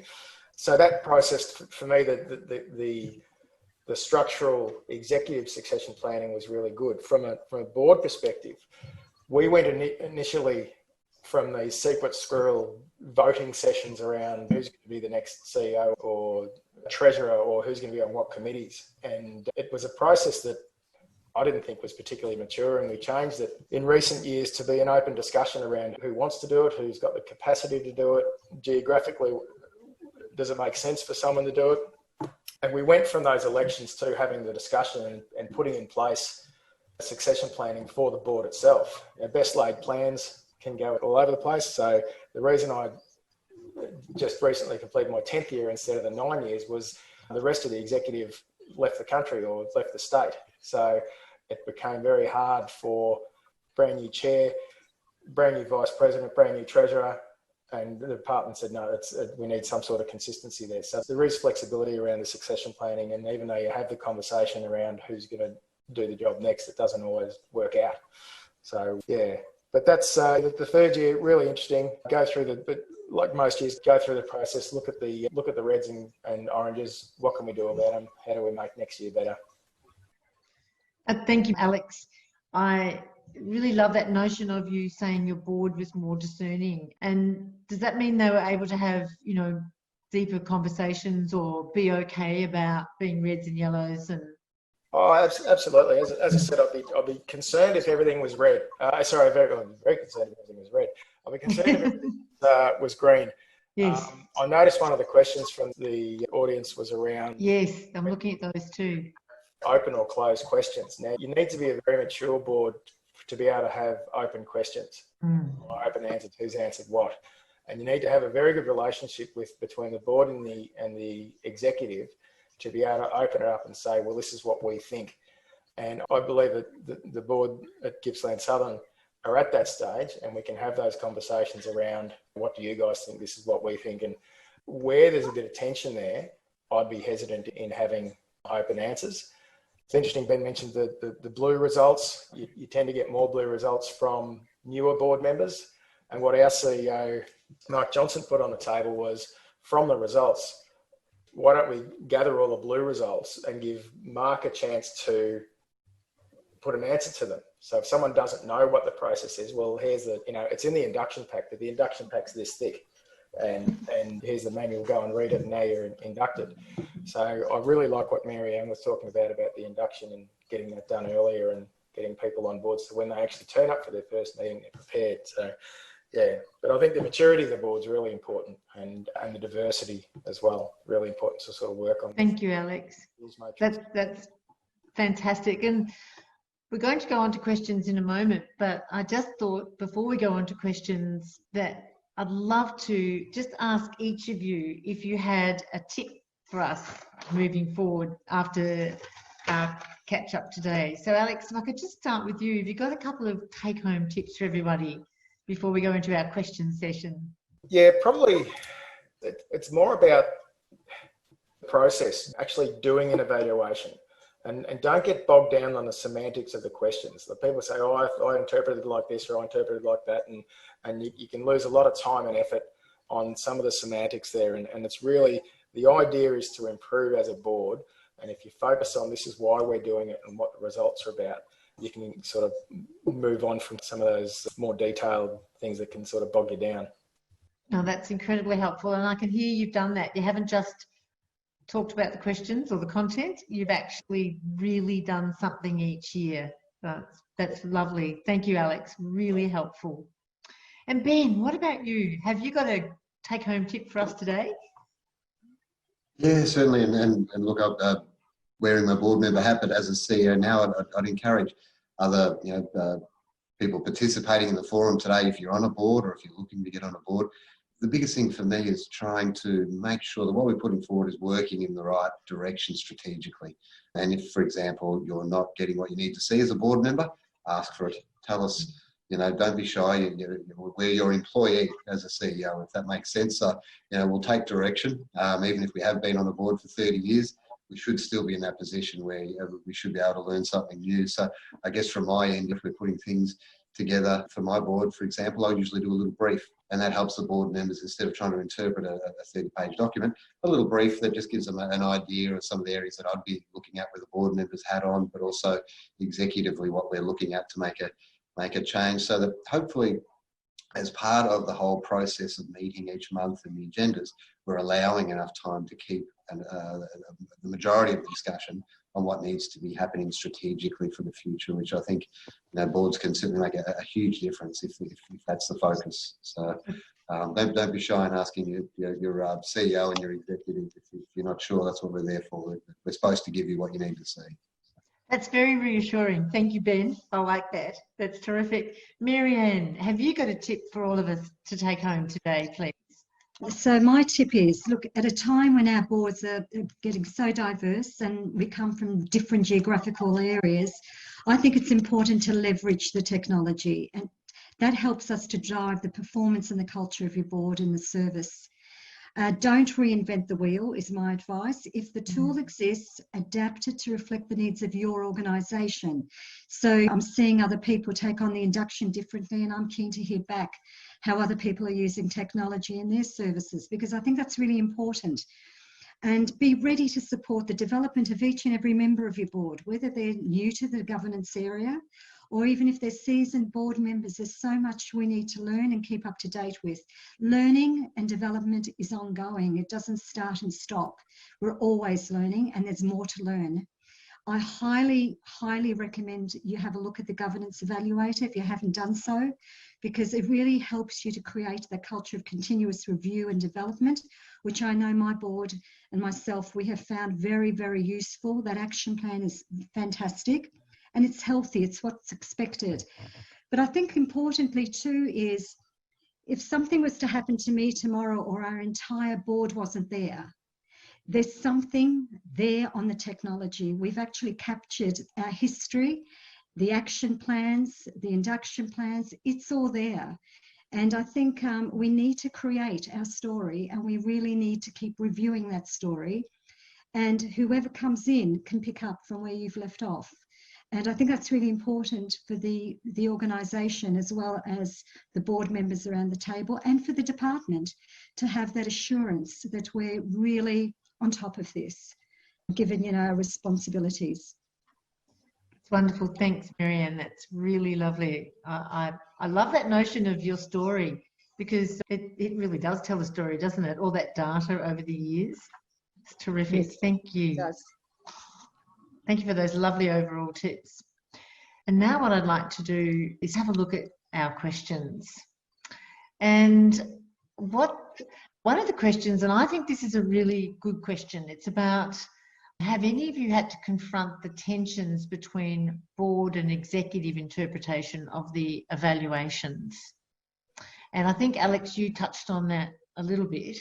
So that process, for me, the structural executive succession planning was really good. From a board perspective, we went initially from these secret squirrel voting sessions around who's going to be the next CEO or treasurer or who's going to be on what committees. And it was a process that I didn't think was particularly mature, and we changed it in recent years to be an open discussion around who wants to do it, who's got the capacity to do it, geographically, does it make sense for someone to do it? And we went from those elections to having the discussion and putting in place succession planning for the board itself. Our best laid plans can go all over the place. So the reason I just recently completed my 10th year instead of the 9 years was the rest of the executive left the country or left the state. So it became very hard for brand new chair, brand new vice president, brand new treasurer, and the department said, no, we need some sort of consistency there. So there is flexibility around the succession planning, and even though you have the conversation around who's going to do the job next, it doesn't always work out. So yeah, but that's the third year, really interesting. But like most years, go through the process, look at the reds and oranges. What can we do about them? How do we make next year better? Thank you, Alex. I really love that notion of you saying your board was more discerning. And does that mean they were able to have, deeper conversations or be okay about being reds and yellows? And oh, absolutely. As I said, I'd be concerned if everything was red. I'm very concerned if everything was red. I'd be concerned if everything was green. Yes. I noticed one of the questions from the audience was around. Yes, I'm looking at those too. Open or closed questions. Now, you need to be a very mature board to be able to have open questions, or open answers, who's answered what. And you need to have a very good relationship between the board and the executive to be able to open it up and say, well, this is what we think. And I believe that the board at Gippsland Southern are at that stage, and we can have those conversations around, what do you guys think? This is what we think. And where there's a bit of tension there, I'd be hesitant in having open answers. It's interesting, Ben mentioned the blue results. You tend to get more blue results from newer board members. And what our CEO, Mark Johnson, put on the table was, from the results, why don't we gather all the blue results and give Mark a chance to put an answer to them? So if someone doesn't know what the process is, well, here's it's in the induction pack, but the induction pack's this thick. And here's the manual, go and read it, and now you're inducted. So I really like what Maryanne was talking about the induction and getting that done earlier and getting people on board so when they actually turn up for their first meeting, they're prepared. So yeah, but I think the maturity of the board is really important, and the diversity as well, really important to sort of work on. Thank you, Alex. That's fantastic. And we're going to go on to questions in a moment, but I just thought before we go on to questions that I'd love to just ask each of you if you had a tip for us moving forward after our catch up today. So Alex, if I could just start with you, have you got a couple of take home tips for everybody before we go into our question session? Yeah, probably it's more about the process, actually doing an evaluation. And don't get bogged down on the semantics of the questions. The people say, oh, I interpreted it like this or I interpreted it like that. And you can lose a lot of time and effort on some of the semantics there. And it's really, the idea is to improve as a board. And if you focus on this is why we're doing it and what the results are about, you can sort of move on from some of those more detailed things that can sort of bog you down. No, that's incredibly helpful. And I can hear you've done that. You haven't just talked about the questions or the content, you've actually really done something each year. That's lovely. Thank you, Alex. Really helpful. And Ben, what about you? Have you got a take-home tip for us today? Yeah, certainly. And look, I'm wearing my board member hat, but as a CEO now, I'd encourage other people participating in the forum today, if you're on a board or if you're looking to get on a board. The biggest thing for me is trying to make sure that what we're putting forward is working in the right direction strategically. And if, for example, you're not getting what you need to see as a board member, ask for it. Tell us, don't be shy. We're your employee as a CEO, if that makes sense. So, we'll take direction. Even if we have been on a board for 30 years, we should still be in that position where we should be able to learn something new. So I guess from my end, if we're putting things together for my board, for example, I usually do a little brief, and that helps the board members, instead of trying to interpret a 30-page document, a little brief that just gives them an idea of some of the areas that I'd be looking at with the board members hat on, but also executively what we're looking at to make a change, so that hopefully as part of the whole process of meeting each month and the agendas, we're allowing enough time to keep the majority of the discussion on what needs to be happening strategically for the future, which I think boards can certainly make a huge difference if that's the focus. So don't be shy in asking your CEO and your executive if you're not sure. That's what we're there for. We're supposed to give you what you need to see. That's very reassuring. Thank you, Ben. I like that. That's terrific. Maryanne, have you got a tip for all of us to take home today, please? So my tip is, look, at a time when our boards are getting so diverse and we come from different geographical areas, I think it's important to leverage the technology, and that helps us to drive the performance and the culture of your board and the service. Don't reinvent the wheel is my advice. If the tool exists, adapt it to reflect the needs of your organisation. So I'm seeing other people take on the induction differently, and I'm keen to hear back how other people are using technology in their services, because I think that's really important. And be ready to support the development of each and every member of your board, whether they're new to the governance area or even if they're seasoned board members. There's so much we need to learn and keep up to date with. Learning and development is ongoing. It doesn't start and stop. We're always learning, and there's more to learn. I highly, highly recommend you have a look at the Governance Evaluator if you haven't done so, because it really helps you to create the culture of continuous review and development, which I know my board and myself, we have found very, very useful. That action plan is fantastic and it's healthy. It's what's expected. But I think importantly too is, if something was to happen to me tomorrow or our entire board wasn't there, there's something there on the technology. We've actually captured our history, the action plans, the induction plans, it's all there. And I think we need to create our story, and we really need to keep reviewing that story. And whoever comes in can pick up from where you've left off. And I think that's really important for the organisation, as well as the board members around the table, and for the department to have that assurance that we're really on top of this, given our responsibilities. It's wonderful. Thanks, Maryanne. That's really lovely. I love that notion of your story, because it really does tell a story, doesn't it? All that data over the years. It's terrific. Yes, thank you. it does. Thank you for those lovely overall tips. And now what I'd like to do is have a look at our questions. And one of the questions, and I think this is a really good question, it's about, have any of you had to confront the tensions between board and executive interpretation of the evaluations? And I think, Alex, you touched on that a little bit.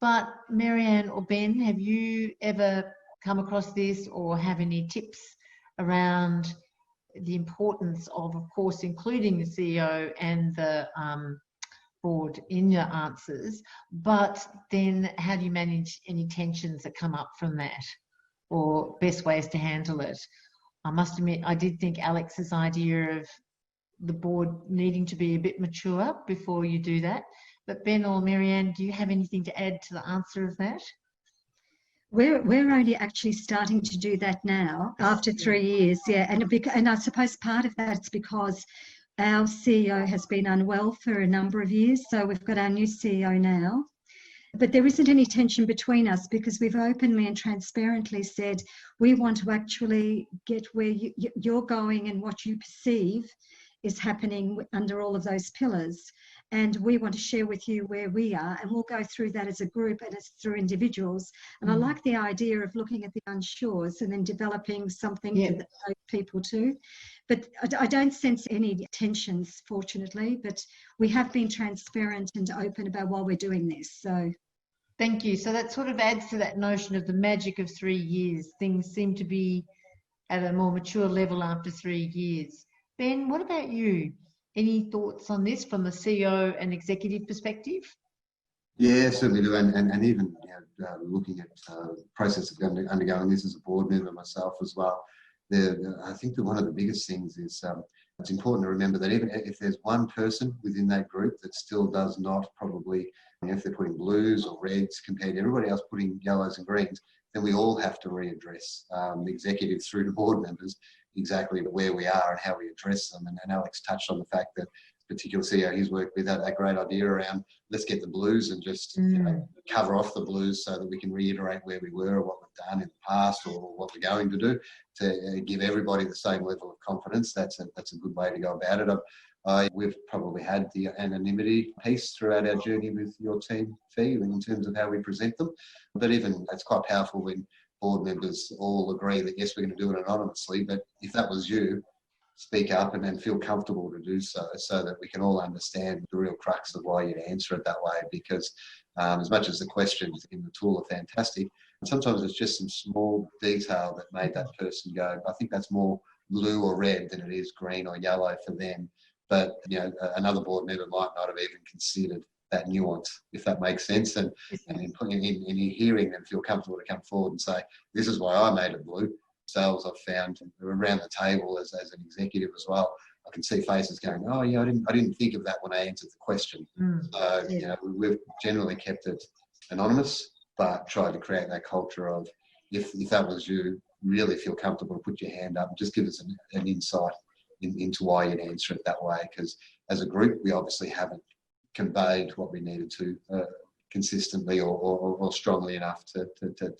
But Maryanne or Ben, have you ever come across this, or have any tips around the importance of course, including the CEO and the board in your answers, but then how do you manage any tensions that come up from that? or best ways to handle it. I must admit, I did think Alex's idea of the board needing to be a bit mature before you do that. But Ben or Maryanne, do you have anything to add to the answer of that? We're only actually starting to do that now after 3 years, yeah. And I suppose part of that's because our CEO has been unwell for a number of years, so we've got our new CEO now. But there isn't any tension between us because we've openly and transparently said we want to actually get where you're going and what you perceive is happening under all of those pillars. And we want to share with you where we are, and we'll go through that as a group and as through individuals. And I like the idea of looking at the unsures and then developing something for those people too. But I don't sense any tensions, fortunately, but we have been transparent and open about why we're doing this. So thank you. So that sort of adds to that notion of the magic of 3 years. Things seem to be at a more mature level after 3 years. Ben, what about you? Any thoughts on this from the CEO and executive perspective? Yeah, certainly do. And even looking at the process of undergoing this as a board member myself as well, I think that one of the biggest things is it's important to remember that even if there's one person within that group that still does not probably, if they're putting blues or reds compared to everybody else putting yellows and greens, then we all have to readdress the executive through to board members exactly where we are and how we address them. And Alex touched on the fact that particular CEO he's worked with had that great idea around let's get the blues and just cover off the blues so that we can reiterate where we were or what we've done in the past or what we're going to do to give everybody the same level of confidence. That's a good way to go about it. We've probably had the anonymity piece throughout our journey with your team, Fi, in terms of how we present them. But even it's quite powerful when board members all agree that yes, we're going to do it anonymously, but if that was you, speak up and then feel comfortable to do so that we can all understand the real crux of why you'd answer it that way. Because as much as the questions in the tool are fantastic, sometimes it's just some small detail that made that person go, I think that's more blue or red than it is green or yellow for them. But another board member might not have even considered that nuance, if that makes sense. And in hearing them feel comfortable to come forward and say, this is why I made it blue. Sales I've found around the table as an executive as well, I can see faces going, oh yeah, I didn't think of that when I answered the question. So we've generally kept it anonymous, but tried to create that culture of if that was you, really feel comfortable to put your hand up and just give us an insight into why you'd answer it that way. Because as a group, we obviously haven't conveyed what we needed to consistently or strongly enough to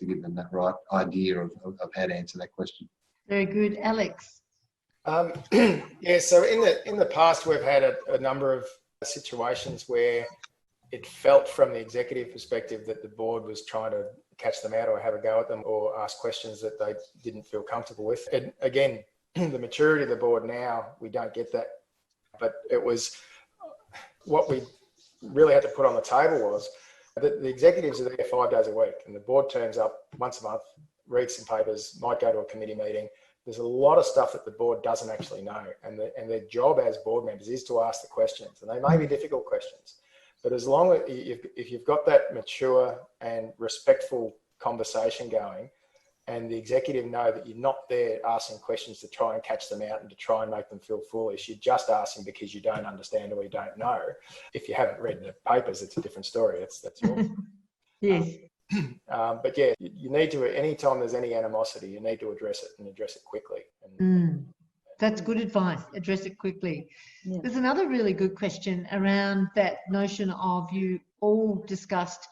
give them that right idea of how to answer that question. Very good. Alex? Yeah, so in the past, we've had a number of situations where it felt from the executive perspective that the board was trying to catch them out or have a go at them or ask questions that they didn't feel comfortable with. And again, the maturity of the board now, we don't get that. But it was what we really had to put on the table was that the executives are there 5 days a week and the board turns up once a month, reads some papers, might go to a committee meeting. There's a lot of stuff that the board doesn't actually know. And their job as board members is to ask the questions. And they may be difficult questions. But as long as if you've got that mature and respectful conversation going, and the executive know that you're not there asking questions to try and catch them out and to try and make them feel foolish, you're just asking because you don't understand or you don't know. If you haven't read the papers, it's a different story. That's your Yes. But yeah, you need to, anytime there's any animosity, you need to address it and address it quickly. That's good advice. Address it quickly. Yeah. There's another really good question around that notion of you all discussed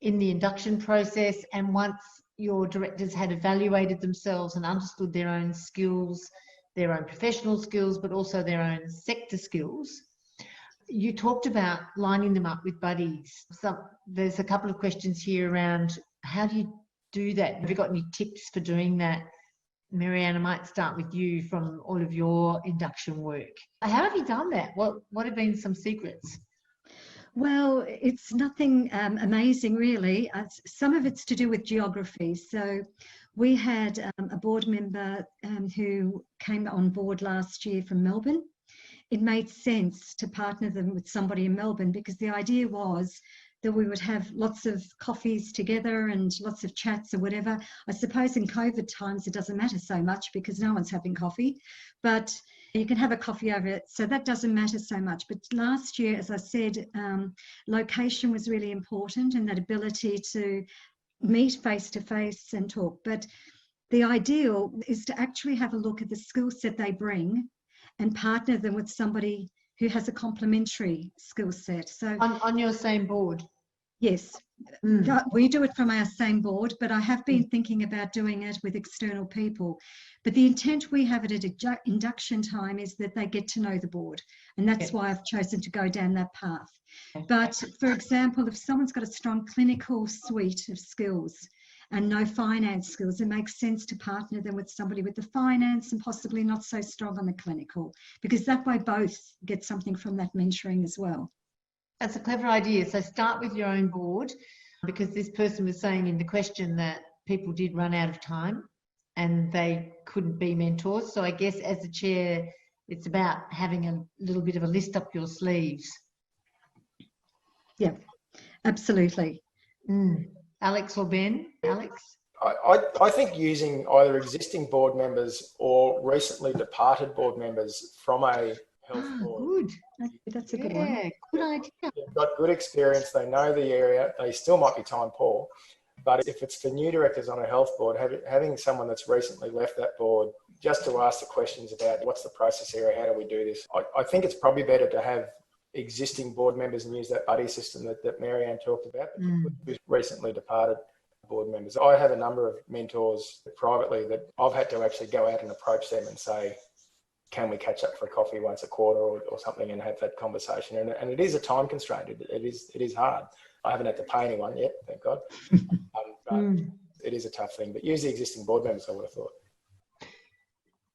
in the induction process, and once your directors had evaluated themselves and understood their own skills, their own professional skills, but also their own sector skills, you talked about lining them up with buddies. So there's a couple of questions here around how do you do that? Have you got any tips for doing that? Maryanne, I might start with you from all of your induction work. How have you done that? What have been some secrets? Well, it's nothing amazing really. Some of it's to do with geography. So we had a board member who came on board last year from Melbourne. It made sense to partner them with somebody in Melbourne because the idea was that we would have lots of coffees together and lots of chats or whatever. I suppose in COVID times it doesn't matter so much because no one's having coffee, but you can have a coffee over it, so that doesn't matter so much. But last year, as I said, location was really important, and that ability to meet face to face and talk. But the ideal is to actually have a look at the skill set they bring and partner them with somebody who has a complementary skill set. So on your same board? Yes, we do it from our same board, but I have been thinking about doing it with external people. But the intent we have at induction time is that they get to know the board, and that's why I've chosen to go down that path. But for example, if someone's got a strong clinical suite of skills and no finance skills, it makes sense to partner them with somebody with the finance and possibly not so strong on the clinical, because that way both get something from that mentoring as well. That's a clever idea. So start with your own board, because this person was saying in the question that people did run out of time and they couldn't be mentors. So I guess as a chair, it's about having a little bit of a list up your sleeves. Yeah, absolutely. Alex or Ben? Alex? I think using either existing board members or recently departed board members from a health board. Good. That's a good one. Yeah, good idea. They've got good experience. They know the area. They still might be time poor. But if it's for new directors on a health board, having someone that's recently left that board just to ask the questions about what's the process here, how do we do this? I think it's probably better to have existing board members and use that buddy system that Maryanne talked about, who's recently departed board members. I have a number of mentors privately that I've had to actually go out and approach them and say, can we catch up for a coffee once a quarter or something and have that conversation? And it is a time constraint. It is hard. I haven't had to pay anyone yet, thank God. But it is a tough thing. But use the existing board members, I would have thought.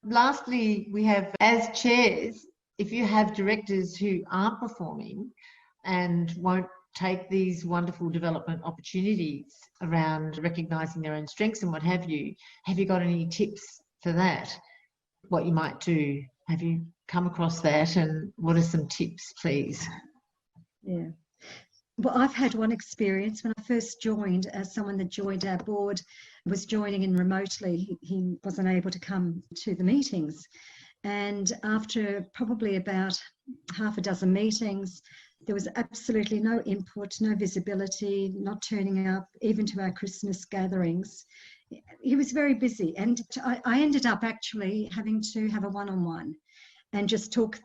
Lastly, we have, as chairs, if you have directors who aren't performing and won't take these wonderful development opportunities around recognising their own strengths and what have you got any tips for that? What you might do? Have you come across that, and what are some tips, please? Yeah. Well, I've had one experience when I first joined, as someone that joined our board was joining in remotely. He wasn't able to come to the meetings. And after probably about half a dozen meetings, there was absolutely no input, no visibility, not turning up, even to our Christmas gatherings. He was very busy, and I ended up actually having to have a one-on-one and just talk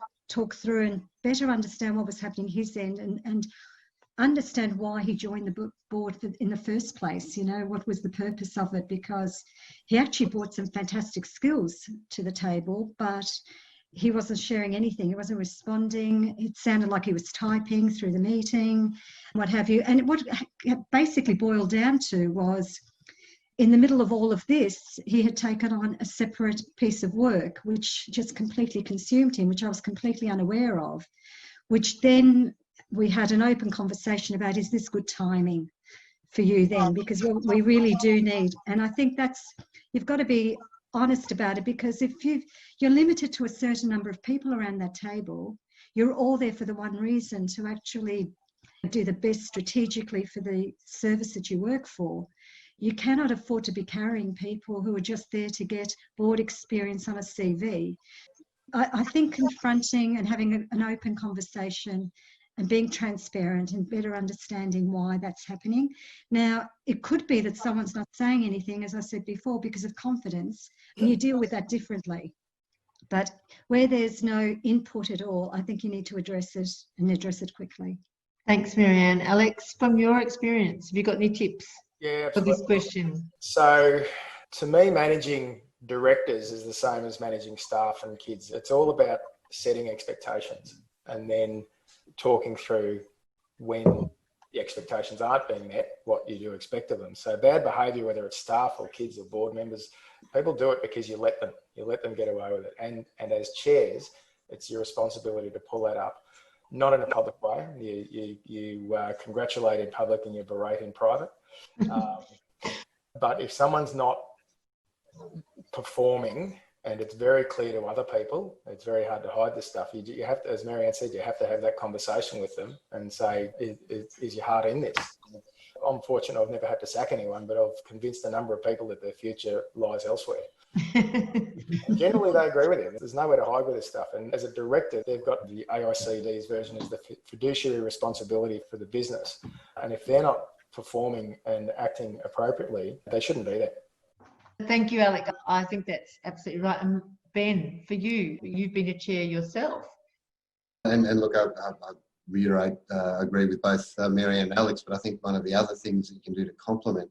through and better understand what was happening his end and understand why he joined the board in the first place, what was the purpose of it, because he actually brought some fantastic skills to the table, but he wasn't sharing anything. He wasn't responding. It sounded like he was typing through the meeting, what have you. And what it basically boiled down to was, in the middle of all of this, he had taken on a separate piece of work, which just completely consumed him, which I was completely unaware of, which then we had an open conversation about, is this good timing for you then? Because we really do need, and I think you've got to be honest about it, because if you're limited to a certain number of people around that table, you're all there for the one reason, to actually do the best strategically for the service that you work for. You cannot afford to be carrying people who are just there to get board experience on a CV. I think confronting and having an open conversation and being transparent and better understanding why that's happening. Now, it could be that someone's not saying anything, as I said before, because of confidence, and you deal with that differently. But where there's no input at all, I think you need to address it, and address it quickly. Thanks, Maryanne. Alex, from your experience, have you got any tips for this question? So, to me, managing directors is the same as managing staff and kids. It's all about setting expectations and then talking through when the expectations aren't being met, what you do expect of them. So bad behaviour, whether it's staff or kids or board members, people do it because you let them get away with it. And as chairs, it's your responsibility to pull that up, not in a public way. You congratulate in public and you berate in private. But if someone's not performing and it's very clear to other people. It's very hard to hide this stuff. You have to, as Maryanne said, you have to have that conversation with them and say, is your heart in this? I'm fortunate I've never had to sack anyone, but I've convinced a number of people that their future lies elsewhere. Generally, they agree with him. There's nowhere to hide with this stuff. And as a director, they've got the AICD's version is the fiduciary responsibility for the business. And if they're not performing and acting appropriately, they shouldn't be there. Thank you, Alec. I think that's absolutely right. And Ben, for you, you've been a chair yourself. And look, I reiterate, agree with both Maryanne and Alex, but I think one of the other things that you can do to complement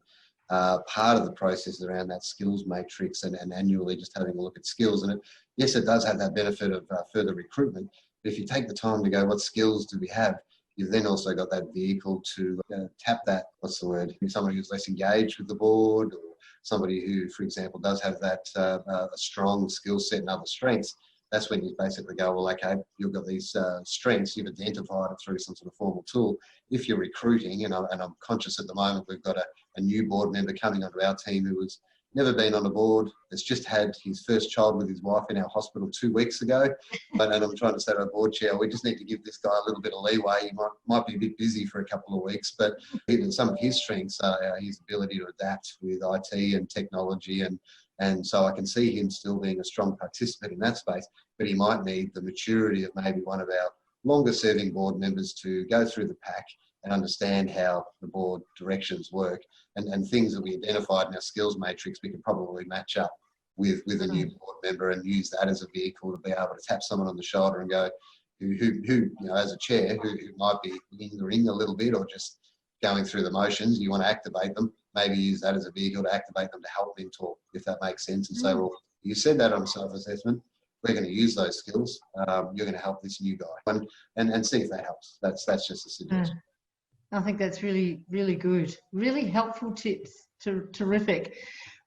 part of the process around that skills matrix and annually just having a look at skills. And yes, it does have that benefit of further recruitment, but if you take the time to go, what skills do we have? You've then also got that vehicle to tap that, what's the word, somebody who's less engaged with the board, or somebody who, for example, does have that a strong skill set and other strengths. That's when you basically go, well, okay, you've got these strengths, you've identified it through some sort of formal tool. If you're recruiting, and I'm conscious at the moment, we've got a new board member coming onto our team who has never been on a board, has just had his first child with his wife in our hospital 2 weeks ago. And I'm trying to say to our board chair, we just need to give this guy a little bit of leeway. He might be a bit busy for a couple of weeks, but even some of his strengths are his ability to adapt with IT and technology. And so I can see him still being a strong participant in that space, but he might need the maturity of maybe one of our longer serving board members to go through the pack and understand how the board directions work, and things that we identified in our skills matrix, we can probably match up with a new board member and use that as a vehicle to be able to tap someone on the shoulder and go, who you know, as a chair, who might be lingering a little bit or just going through the motions, you want to activate them, maybe use that as a vehicle to activate them to help mentor, if that makes sense, and say, well, you said that on self-assessment, we're going to use those skills, you're going to help this new guy, and see if that helps. That's just a suggestion. I think that's really, really good. Really helpful tips. Terrific.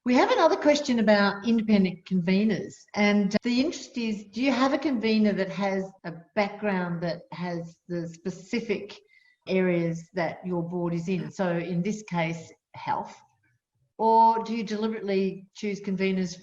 We have another question about independent conveners. And the interest is, do you have a convener that has a background that has the specific areas that your board is in? So in this case, health. Or do you deliberately choose conveners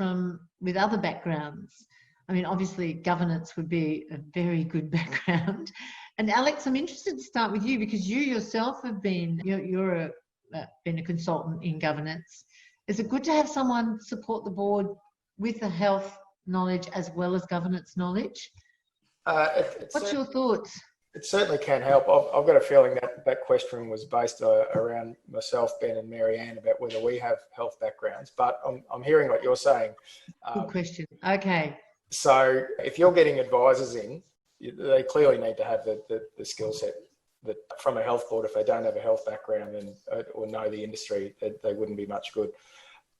with other backgrounds? I mean, obviously governance would be a very good background. And Alex, I'm interested to start with you because you yourself have been a consultant in governance. Is it good to have someone support the board with the health knowledge as well as governance knowledge? What's your thoughts? It certainly can help. I've got a feeling that question was based around myself, Ben and Maryanne about whether we have health backgrounds, but I'm hearing what you're saying. Good question. Okay. So if you're getting advisors in, they clearly need to have the skill set that from a health board. If they don't have a health background or know the industry, they wouldn't be much good.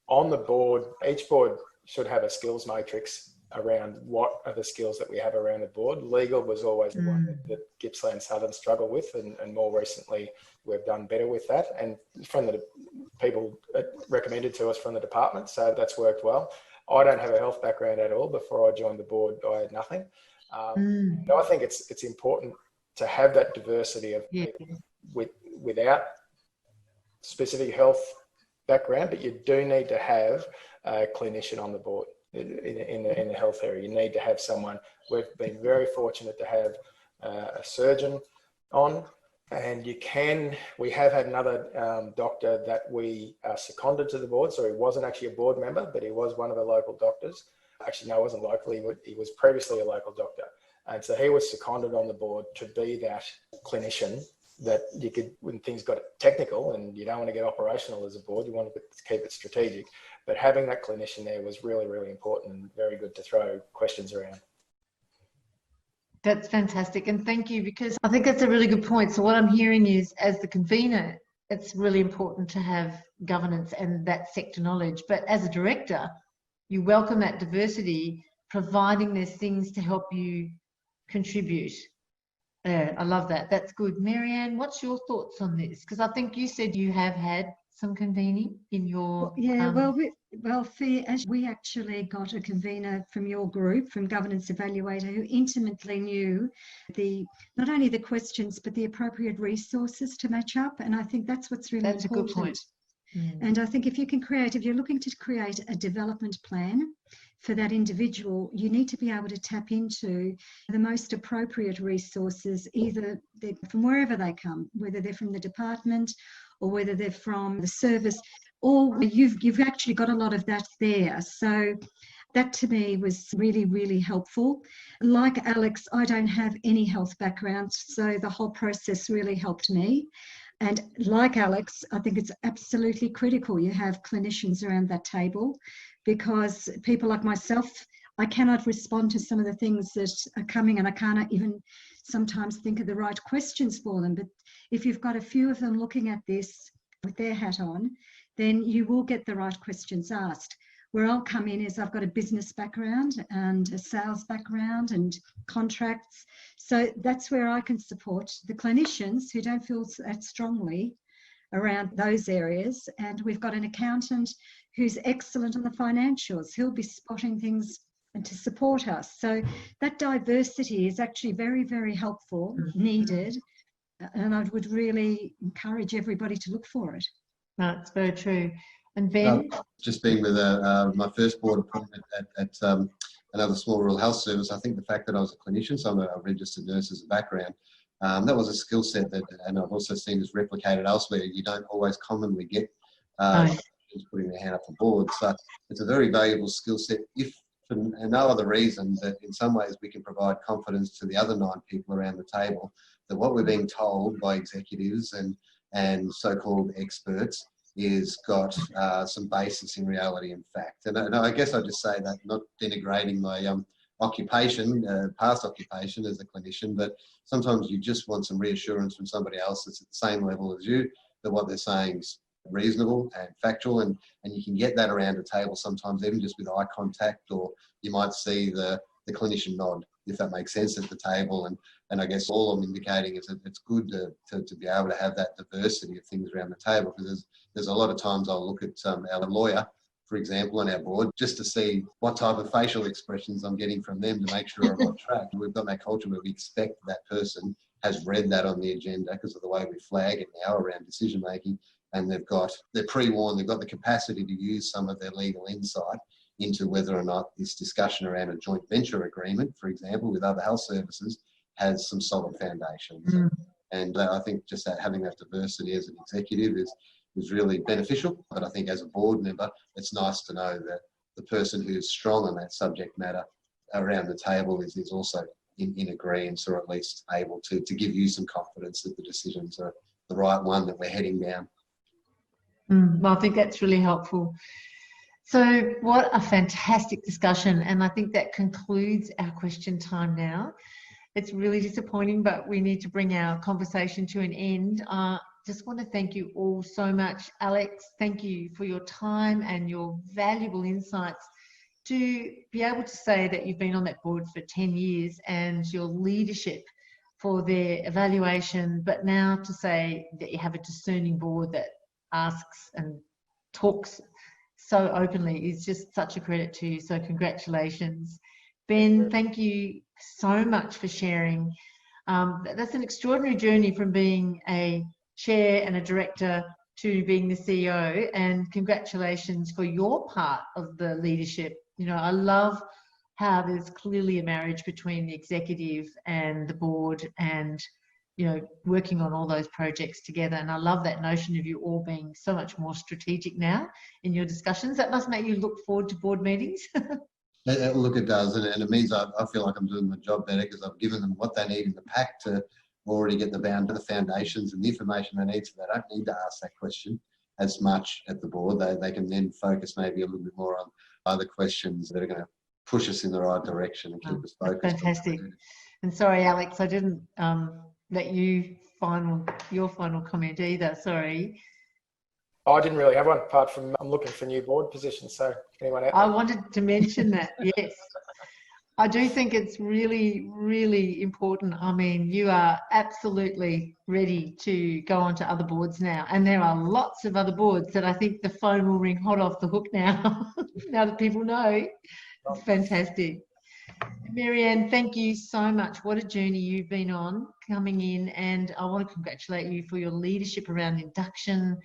On the board, each board should have a skills matrix around what are the skills that we have around the board. Legal was always the one that Gippsland Southern struggled with, and more recently we've done better with that. And from the people recommended to us from the department, so that's worked well. I don't have a health background at all. Before I joined the board, I had nothing. I think it's important to have that diversity of people without specific health background, but you do need to have a clinician on the board in the health area. You need to have someone. We've been very fortunate to have a surgeon on, and we have had another doctor that we seconded to the board. So he wasn't actually a board member, but he was one of the local doctors. Actually, no, he wasn't local. He was previously a local doctor. And so he was seconded on the board to be that clinician that you could, when things got technical and you don't want to get operational as a board, you want to keep it strategic. But having that clinician there was really, really important and very good to throw questions around. That's fantastic. And thank you, because I think that's a really good point. So what I'm hearing is, as the convener, it's really important to have governance and that sector knowledge. But as a director, you welcome that diversity, providing there's things to help you contribute. I love that. That's good. Maryanne, what's your thoughts on this? Because I think you said you have had some convening in your... Well, Fi, as we actually got a convener from your group, from Governance Evaluator, who intimately knew not only the questions, but the appropriate resources to match up. And I think that's what's really important. That's a good point. And I think if you're looking to create a development plan for that individual, you need to be able to tap into the most appropriate resources, either from wherever they come, whether they're from the department or whether they're from the service, or you've actually got a lot of that there. So that to me was really, really helpful. Like Alex, I don't have any health background, so the whole process really helped me. And like Alex, I think it's absolutely critical you have clinicians around that table, because people like myself, I cannot respond to some of the things that are coming, and I can't even sometimes think of the right questions for them. But if you've got a few of them looking at this with their hat on, then you will get the right questions asked. Where I'll come in is I've got a business background and a sales background and contracts. So that's where I can support the clinicians who don't feel that strongly around those areas. And we've got an accountant who's excellent on the financials. He'll be spotting things and to support us. So that diversity is actually very, very helpful, needed. And I would really encourage everybody to look for it. That's very true. And Ben? Just being with my first board appointment at another small rural health service, I think the fact that I was a clinician, so I'm a registered nurse as a background, that was a skill set that, and I've also seen this replicated elsewhere, you don't always commonly get putting their hand up for board. So it's a very valuable skill set, if for no other reason that in some ways we can provide confidence to the other 9 people around the table that what we're being told by executives and so-called experts is got some basis in reality and fact. And I guess I just say that, not denigrating my occupation, past occupation as a clinician, but sometimes you just want some reassurance from somebody else that's at the same level as you, that what they're saying is reasonable and factual, and you can get that around a table sometimes even just with eye contact, or you might see the clinician nod, if that makes sense, at the table. And I guess all I'm indicating is that it's good to be able to have that diversity of things around the table, because there's a lot of times I'll look at our lawyer, for example, on our board, just to see what type of facial expressions I'm getting from them to make sure I'm on track. We've got that culture where we expect that person has read that on the agenda because of the way we flag it now around decision making, and they're pre-warned, they've got the capacity to use some of their legal insight into whether or not this discussion around a joint venture agreement, for example, with other health services has some solid foundations. And I think just having that diversity as an executive is really beneficial. But I think as a board member, it's nice to know that the person who's strong on that subject matter around the table is also in agreement, or at least able to give you some confidence that the decisions are the right one, that we're heading down. Well, I think that's really helpful. So what a fantastic discussion, and I think that concludes our question time now. It's really disappointing, but we need to bring our conversation to an end. Just want to thank you all so much. Alex, thank you for your time and your valuable insights. To be able to say that you've been on that board for 10 years and your leadership for their evaluation, but now to say that you have a discerning board that asks and talks so openly is just such a credit to you. So congratulations. Ben, thank you so much for sharing. That's an extraordinary journey from being a chair and a director to being the CEO, and congratulations for your part of the leadership. You know, I love how there's clearly a marriage between the executive and the board, and you know, working on all those projects together. And I love that notion of you all being so much more strategic now in your discussions. That must make you look forward to board meetings. Look, it does, and it means I feel like I'm doing my job better, because I've given them what they need in the pack to already get the foundations and the information they need, so they don't need to ask that question as much at the board. They can then focus maybe a little bit more on other questions that are going to push us in the right direction and keep us focused. Fantastic. And sorry, Alex, I didn't let you your final comment either. Sorry. I didn't really have one, apart from I'm looking for new board positions. So anyone else? I wanted to mention that. Yes. I do think it's really, really important. I mean, you are absolutely ready to go on to other boards now. And there are lots of other boards that I think the phone will ring hot off the hook now, now that people know. It's fantastic. Maryanne, thank you so much. What a journey you've been on coming in. And I want to congratulate you for your leadership around induction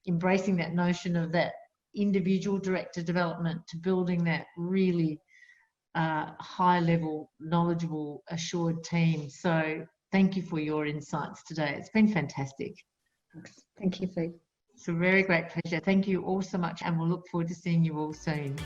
embracing that notion of that individual director development to building that really high level, knowledgeable, assured team. So thank you for your insights today. It's been fantastic. Thanks. Thank you, Fi. It's a very great pleasure. Thank you all so much, and we'll look forward to seeing you all soon.